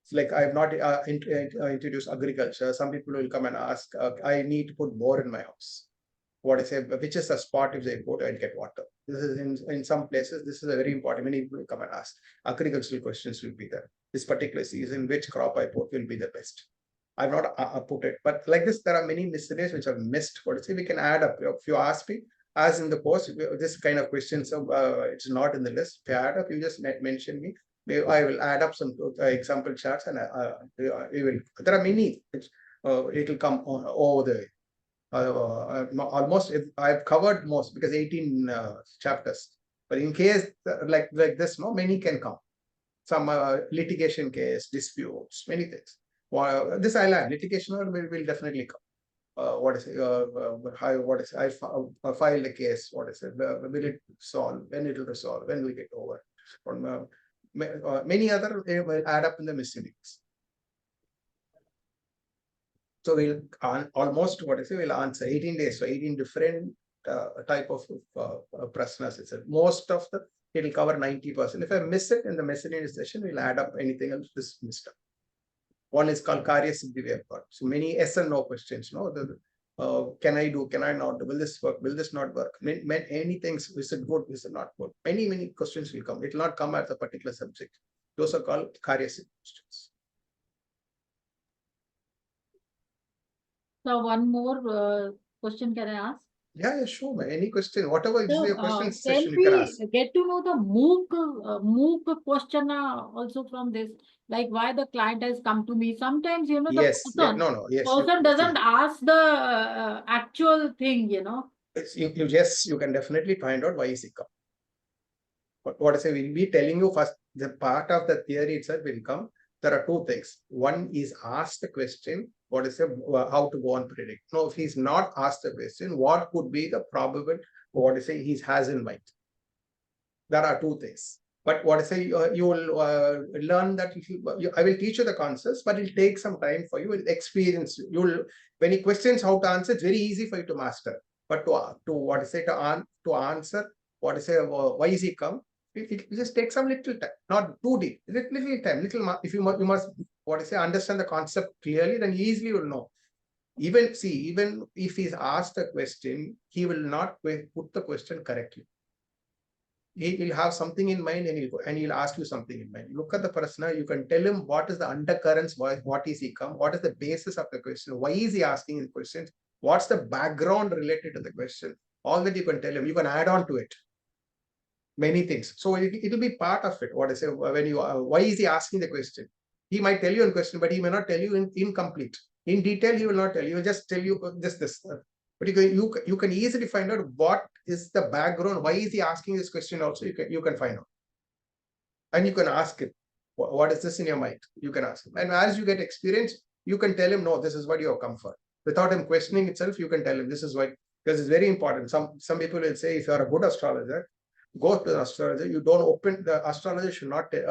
It's like I have not introduced agriculture. Some people will come and ask, I need to put more in my house. What I say, which is the spot if they put and get water. This is in some places, this is a very important. Many people come and ask. Agricultural questions will be there. This particular season, which crop I put will be the best. I've not put it, but like this, there are many miscellaneous which are missed. What I say, we can add up. If you ask me, as in the post, this kind of questions, it's not in the list. If you add up, you just mention me. I will add up some example charts, and there are many. It will come over the almost. I've covered most because 18 chapters. But in case like this, no, many can come. Some litigation case, disputes, many things. This I'll add. Litigation will definitely come. What is it? I filed a case. What is it? Will it solve? When it will resolve? When will it get over? Many other will add up in the miscellaneous. So we'll almost we'll answer 18 days. So 18 different type of prashnas. Most of the it'll cover 90%. If I miss it in the miscellaneous session, we'll add up anything else this missed up. One is called Karya Siddhi we have got. So many yes and no questions. No, can I do? Can I not do? Will this work? Will this not work? Many things. Is it good? Is it not good? Many questions will come. It will not come at a particular subject. Those are called Karya Siddhi questions. So one more question can I ask? Yeah, sure. Any question, whatever is your question session, you Can can ask. we get to know the MOOC question also from this? Like why the client has come to me. Sometimes, the person doesn't ask the actual thing, You can definitely find out why is it come. But what I say, we'll be telling you first, the part of the theory itself will come. There are two things. One is ask the question, what is how to go and predict. No, if he's not asked the question, what could be the probable, what I say he has in mind. There are two things. But what I say, you will learn that I will teach you the concepts, but it'll take some time for you. Experience. When he questions how to answer, it's very easy for you to master. But to answer, what I say, why is he come? It just takes some little time, not too deep. Little time, if you must understand the concept clearly, then easily you will know. Even if he's asked a question, he will not put the question correctly. He'll have something in mind and he'll ask you something in mind. Look at the Prashna, you can tell him what is the undercurrents, what is he come, what is the basis of the question, why is he asking the questions, what's the background related to the question. All that you can tell him, you can add on to it. Many things. So it'll be part of it. What I say, when you why is he asking the question? He might tell you in question, but he may not tell you in incomplete. In detail, he will not tell you. He will just tell you this. But you can easily find out what is the background. Why is he asking this question? Also, you can find out, and you can ask him, what is this in your mind? You can ask him, and as you get experience, you can tell him, no, this is what you have come for. Without him questioning itself, you can tell him this is why. Because it's very important. Some people will say, if you are a good astrologer, go to the astrologer. You don't open the astrologer should not the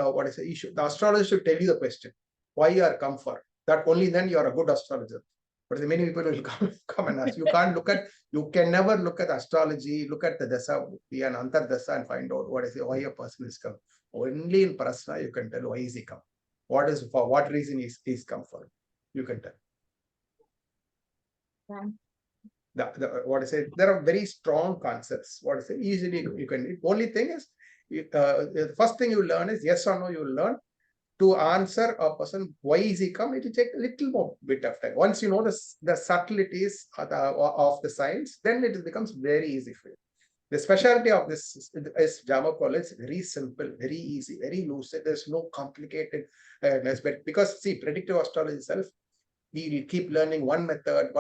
astrologer should tell you the question, why you are come for. That only then you are a good astrologer. But many people will come and ask. You can never look at astrology, look at the dasa and antar dasa and find out why a person is come. Only in Prashna you can tell why is he come. For what reason he's come for. You can tell. There are very strong concepts. Easily you can. The only thing is, the first thing you learn is yes or no. You will learn to answer a person why is he come. It will take a little more bit of time. Once you know the subtleties of the science, then it becomes very easy for you. The specialty of this is Jamakol. It's very simple, very easy, very lucid. There's no complicated aspect because see, predictive astrology itself. We keep learning one method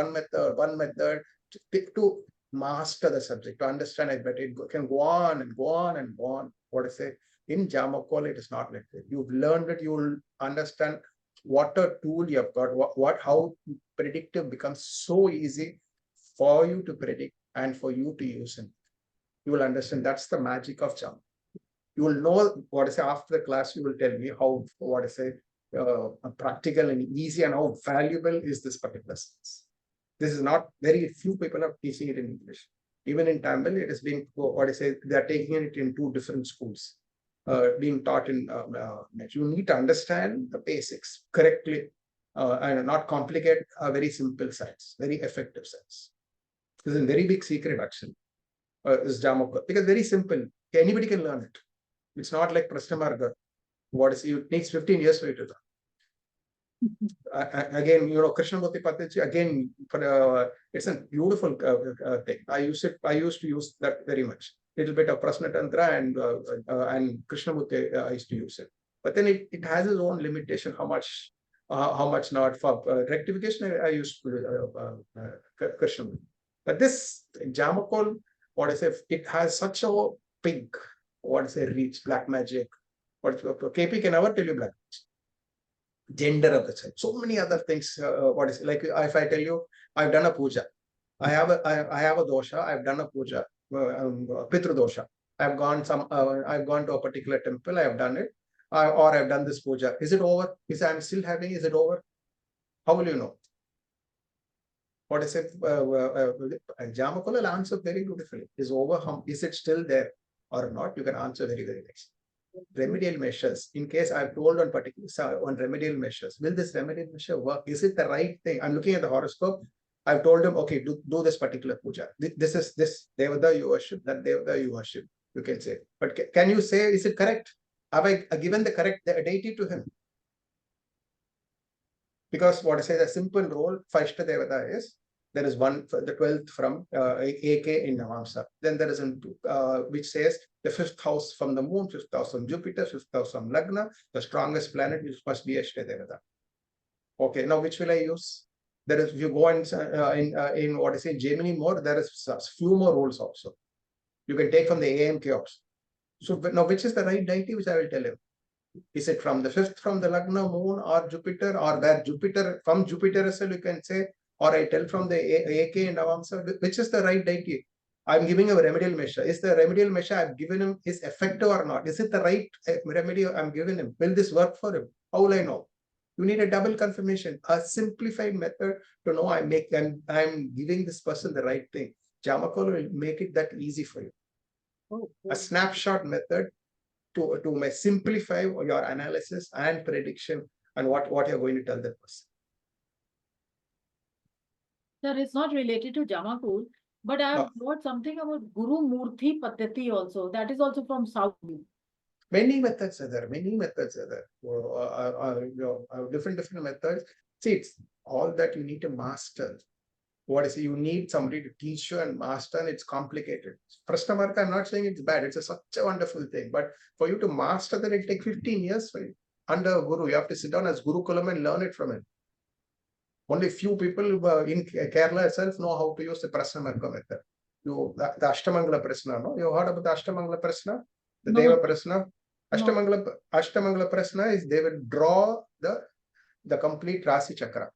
to master the subject, to understand it better. It can go on and go on and go on. What I say in Jamakol, it is not like that. You've learned it, you will understand what a tool you have got, how predictive becomes so easy for you to predict and for you to use it. You will understand that's the magic of Jamakol. You will know after the class, you will tell me how practical and easy and how valuable is this particular science. This is not very few people are teaching it in English. Even in Tamil, it is being they are taking it in 2 different schools, being taught in. You need to understand the basics correctly and not complicate a very simple science, very effective science. This is a very big secret actually. Is Jamakol because very simple. Anybody can learn it. It's not like Prashna Marga. It takes 15 years for you to learn. Again, Krishnamurti Patiji, again, it's a beautiful thing. I used to use that very much. Little bit of Prashna Tantra and Krishnamurti I used to use it. But then it has its own limitation, how much not. For rectification, I used Krishnamurti. But this Jamakol, it has such a big, reach, black magic. KP can never tell you black magic. Gender of the child, so many other things. Like if I tell you, I've done a puja, I have a dosha, I've done a puja, Pitru dosha. I've gone to a particular temple, I have done it, or I've done this puja. Is it over? I'm still having? Is it over? How will you know? Jamakol will answer very beautifully. Is over? Is it still there or not? You can answer very, very nice. Remedial measures. In case I've told on remedial measures, will this remedial measure work? Is it the right thing? I'm looking at the horoscope. I've told him, okay, do this particular puja. This is this Devata you worship, that Devata you worship. You can say, but can you say, is it correct? Have I given the correct deity to him? Because the simple rule for Ishta Devata is there is one for the 12th from AK in Navamsa. Then there is which says the 5th house from the moon, 5th house from Jupiter, 5th house from Lagna, the strongest planet which must be Ishta Devata. Okay, now which will I use? There is, if you go in Gemini more, there is a few more rules also. You can take from the AM chaos. So now which is the right deity which I will tell you? Is it from the 5th from the Lagna, moon, or Jupiter, or where Jupiter, from Jupiter as well you can say, or I tell from the AK and Navamsa, which is the right deity? I'm giving a remedial measure. Is the remedial measure I've given him is effective or not? Is it the right remedy I'm giving him? Will this work for him? How will I know? You need a double confirmation, a simplified method to know I'm giving this person the right thing. Jamakol will make it that easy for you. A snapshot method to simplify your analysis and prediction and what you're going to tell that person. Sir, it's not related to Jamakul. But I have heard something about Guru Murthy Paddhati also. That is also from South. Many methods are there. Many methods are there. Different methods. See, it's all that you need to master. What is it? You need somebody to teach you and master, and it's complicated. Prashna Marka, I'm not saying it's bad. It's such a wonderful thing. But for you to master that, it'll take 15 years for you. Under a guru, you have to sit down as Gurukulam and learn it from him. Only few people in Kerala itself know how to use the Prashna Marka method. The Ashtamangala Prashna, no? You heard about the Ashtamangala Prashna? The Deva Prashna? Ashtamangala Prashna is they will draw the complete Rasi Chakra.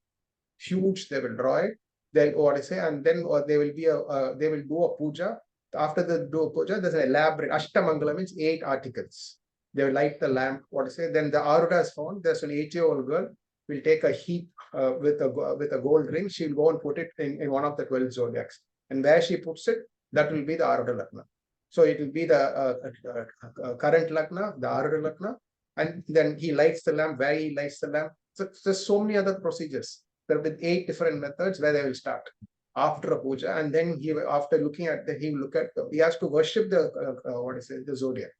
Huge, they will draw it. They'll and then they will do a puja. After they do a puja, there's an elaborate Ashtamangala means 8 articles. They will light the lamp. Then the Aruda is found. There's an 8-year-old girl will take a heap with a gold ring. She'll go and put it in one of the 12 zodiacs. And where she puts it, that will be the Aruda Lagna. So it will be the current Lagna, the Aruda Lagna, and then he lights the lamp. Where he lights the lamp. So there's so many other procedures. There have been 8 different methods where they will start after a puja, and then after looking at he has to worship the zodiac.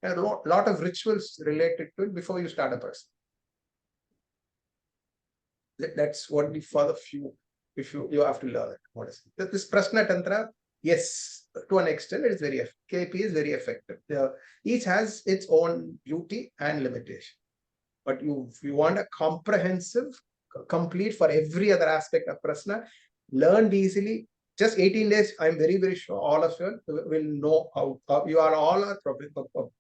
And a lot of rituals related to it before you start a person. That's what for the few. If you have to learn it. This Prashna Tantra, yes, to an extent, it is very effective. KP is very effective. Each has its own beauty and limitation. But if you want a comprehensive, complete for every other aspect of Prashna, learned easily, just 18 days, I'm very, very sure all of you will know how you are all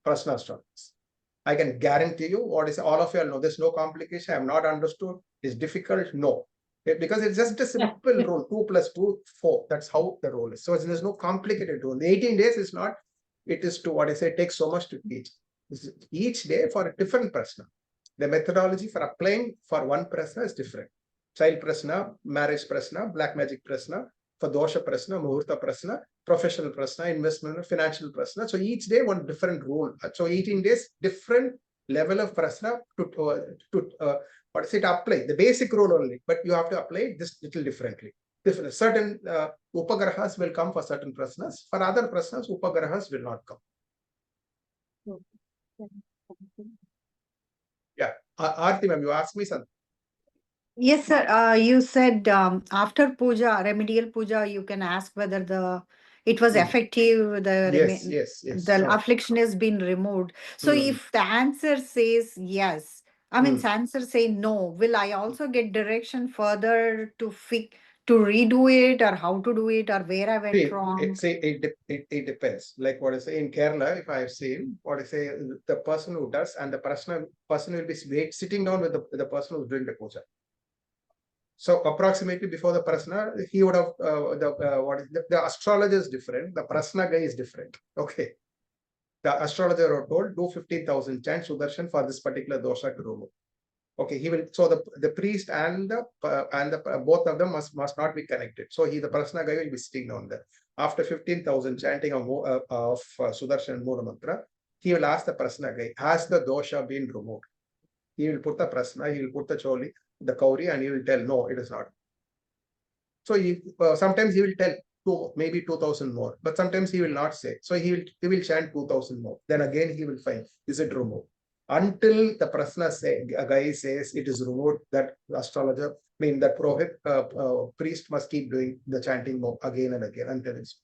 Prashna astrologers. I can guarantee you all of you know. There's no complication. I have not understood. It's difficult. No. Because it's just a simple rule. 2 + 2, 4. That's how the rule is. So there's no complicated rule. The 18 days is not, it is to it takes so much to teach. Each day for a different Prashna. The methodology for applying for one Prashna is different. Child Prashna, marriage Prashna, black magic Prashna, for dosha Prashna, Muhurta Prashna, professional Prashna, investment, financial Prashna. So each day one different rule. So 18 days, different level of Prashna to apply. The basic rule only, but you have to apply this little differently. Certain Upagrahas will come for certain Prashnas. For other Prashnas, Upagrahas will not come. Yeah. Aarti ma'am, you asked me something. Yes, sir. You said after puja, remedial puja, you can ask whether it was effective, the affliction has been removed. So if the answer says yes, answer say no, will I also get direction further to redo it, or how to do it, or where I went wrong? It depends. Like what I say in Kerala, if I have seen the person who does, and the person will be sitting down with the person who's doing the puja. So approximately before the Prashna, he would have the astrologer is different. The Prashna guy is different. Okay. The astrologer was told, do 15,000 chant Sudarshan for this particular dosha to remove. Okay, he will. So the priest and the both of them must not be connected. So the Prashna guy will be sitting down there. After 15,000 chanting of Sudarshan Mula Mantra, he will ask the Prashna guy, has the dosha been removed? He will put the Prashna, he will put the choli, the kauri, and he will tell, no, it is not. So sometimes he will tell maybe 2,000 more, but sometimes he will not say. So he will chant 2,000 more. Then again he will find, is it removed? Until the Prashna guy says it is removed, that astrologer, that priest must keep doing the chanting more again and again until it's.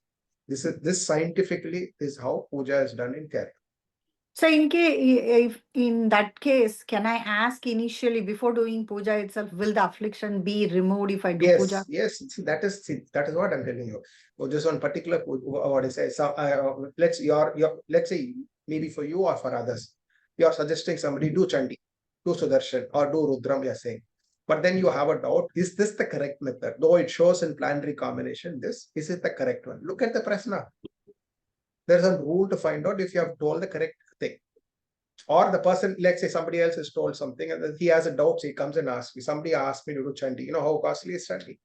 This scientifically is how puja is done in Kerala. So in that case, can I ask initially before doing puja itself, will the affliction be removed if I do puja? Yes, that is what I'm telling you. Just one particular what I say. So let's say maybe for you or for others, you are suggesting somebody do Chandi, do Sudarshan, or do Rudram. You're saying, but then you have a doubt: is this the correct method? Though it shows in planetary combination, is it the correct one? Look at the Prashna. There's a rule to find out if you have told the correct thing. Or the person, let's say somebody else has told something and he has a doubt, so he comes and asks me. Somebody asked me to do Chandi. You know how costly is Chandi?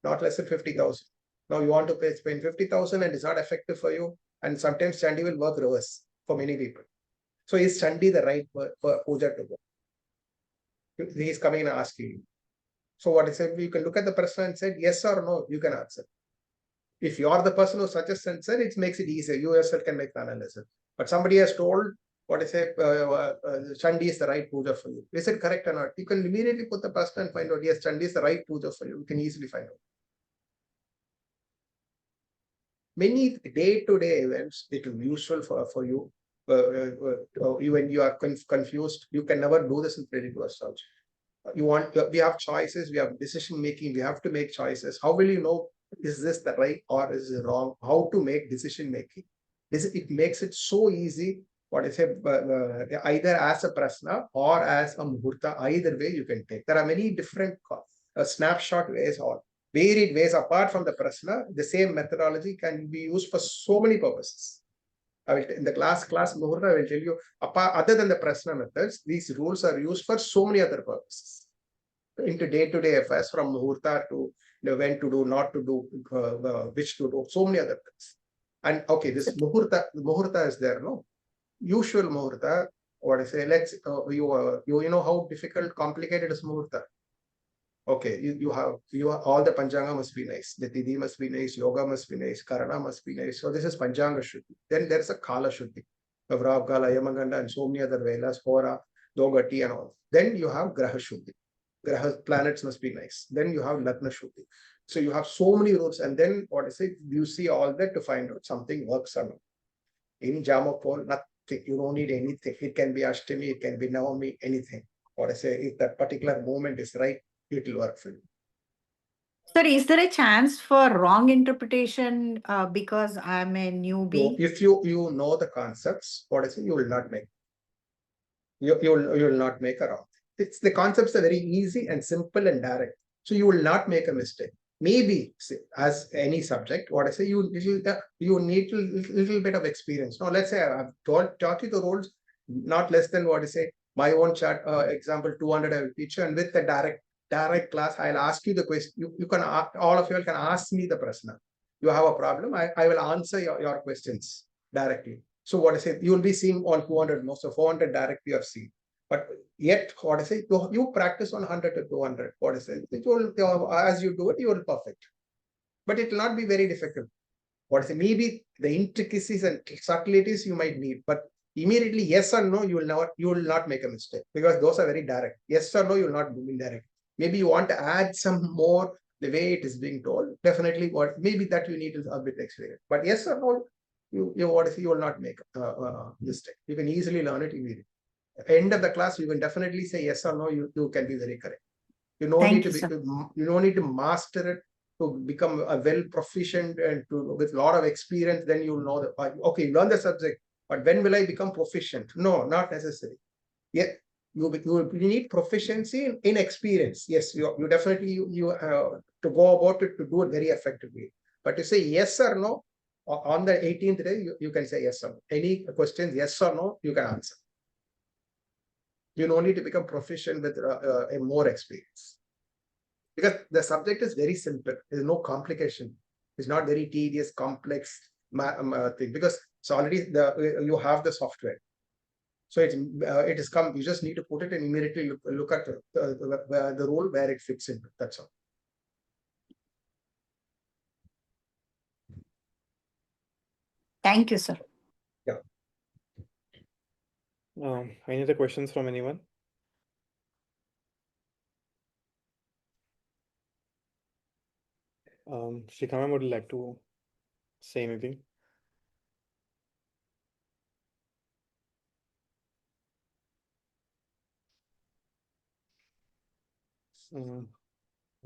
Not less than 50,000. Now you want to spend 50,000 and it's not effective for you. And sometimes Chandi will work reverse for many people. So is Chandi the right for puja to go? He's coming and asking you. So what I said, you can look at the person and say yes or no, you can answer. If you are the person who suggests answer, it makes it easier. You yourself can make the analysis. But somebody has told, what I say, Chandi is the right puja for you. Is it correct or not? You can immediately put the Prashna and find out, yes, Chandi is the right puja for you. You can easily find out. Many day-to-day events, it will be useful for you. When you are confused, you can never do this in predictive astrology. We have choices, we have decision making, we have to make choices. How will you know, is this the right or is it wrong? How to make decision making? It makes it so easy. What I say, either as a prasna or as a muhurta, either way you can take. There are many different snapshot ways or varied ways apart from the prasna. The same methodology can be used for so many purposes. I will, in the class Muhurta, I will tell you, other than the prasna methods, these rules are used for so many other purposes. Into day-to-day affairs, from Muhurta to when to do, not to do, which to do, so many other things. And okay, this Muhurta is there, no? Usual Muhurta, what I say, let's, you know how difficult, complicated is Muhurta. Okay, you have all the Panchanga must be nice, the Tithi must be nice, Yoga must be nice, Karana must be nice. So this is Panchanga Shuddhi. Then there's a Kala Shuddhi, Vrav, Kala, Yamaganda, and so many other Velas, Hora, Dogati, and all. Then you have Graha Shuddhi. Graha planets must be nice. Then you have Lagna Shuddhi. So you have so many rules, and then what I say, you see all that to find out something works or not. In Jamakol, nothing. You don't need anything. It can be Ashtami, it can be Navami, anything. What I say, if that particular moment is right, it will work for you. Sir, is there a chance for wrong interpretation because I'm a newbie? So if you know the concepts, what I say, you will not make. You will not make a wrong. It's the concepts are very easy and simple and direct. So you will not make a mistake. Maybe as any subject, what I say, you need a little bit of experience. Now, let's say I've taught you the rules, not less than what I say, my own chart example 200 I will teach you, and with the direct class, I'll ask you the question. You can, all of you can ask me the prashna. You have a problem, I will answer your questions directly. So what I say, you will be seeing on 200, no, so 400 directly you have seen. But yet, what I say, you practice on 100 to 200. What I say, as you do it, you will perfect. But it will not be very difficult. What I say, maybe the intricacies and subtleties you might need, but immediately yes or no, you will not make a mistake, because those are very direct. Yes or no, you will not be indirect. Maybe you want to add some more the way it is being told. Definitely, maybe that you need a bit experience. But yes or no, you will not make a mistake. You can easily learn it immediately. At the end of the class, you can definitely say yes or no. You can be very correct. You don't need to master it to become a well proficient and with a lot of experience. Then you'll know that okay, learn the subject, but when will I become proficient? No, not necessary. Yeah, you need proficiency in experience. Yes, you definitely to go about it, to do it very effectively. But to say yes or no on the 18th day, you can say yes or no. Any questions, yes or no, you can answer. You don't need to become proficient with a more experience, because the subject is very simple. There's no complication. It's not very tedious, complex thing, because it's already you have the software. So it is come. You just need to put it and immediately look at the role where it fits into. That's all. Thank you, sir. Yeah. Any other questions from anyone? Shikha ma'am, would you like to say anything?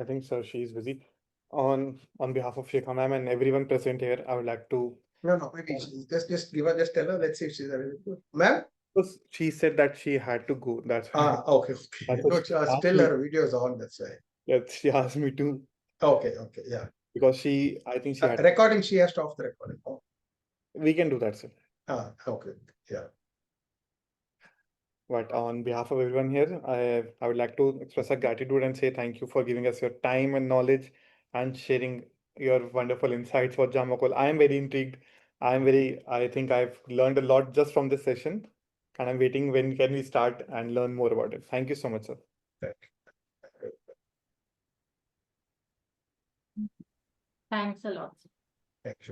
I think so. She's busy. On behalf of Shikha ma'am and everyone present here, I would like to. No, maybe just give her, just tell her. Let's see if she's available, ma'am. She said that she had to go. That's why. Okay. No, still her video is on. That's why. Yes, she asked me to. Okay, yeah. Because I think she had recording. She has to off the recording. Oh. We can do that, sir. Okay, yeah. But on behalf of everyone here, I would like to express our gratitude and say thank you for giving us your time and knowledge and sharing your wonderful insights for Jamakol. I am very intrigued. I think I've learned a lot just from this session, and I'm waiting when can we start and learn more about it. Thank you so much, sir. Thanks a lot. Thank you.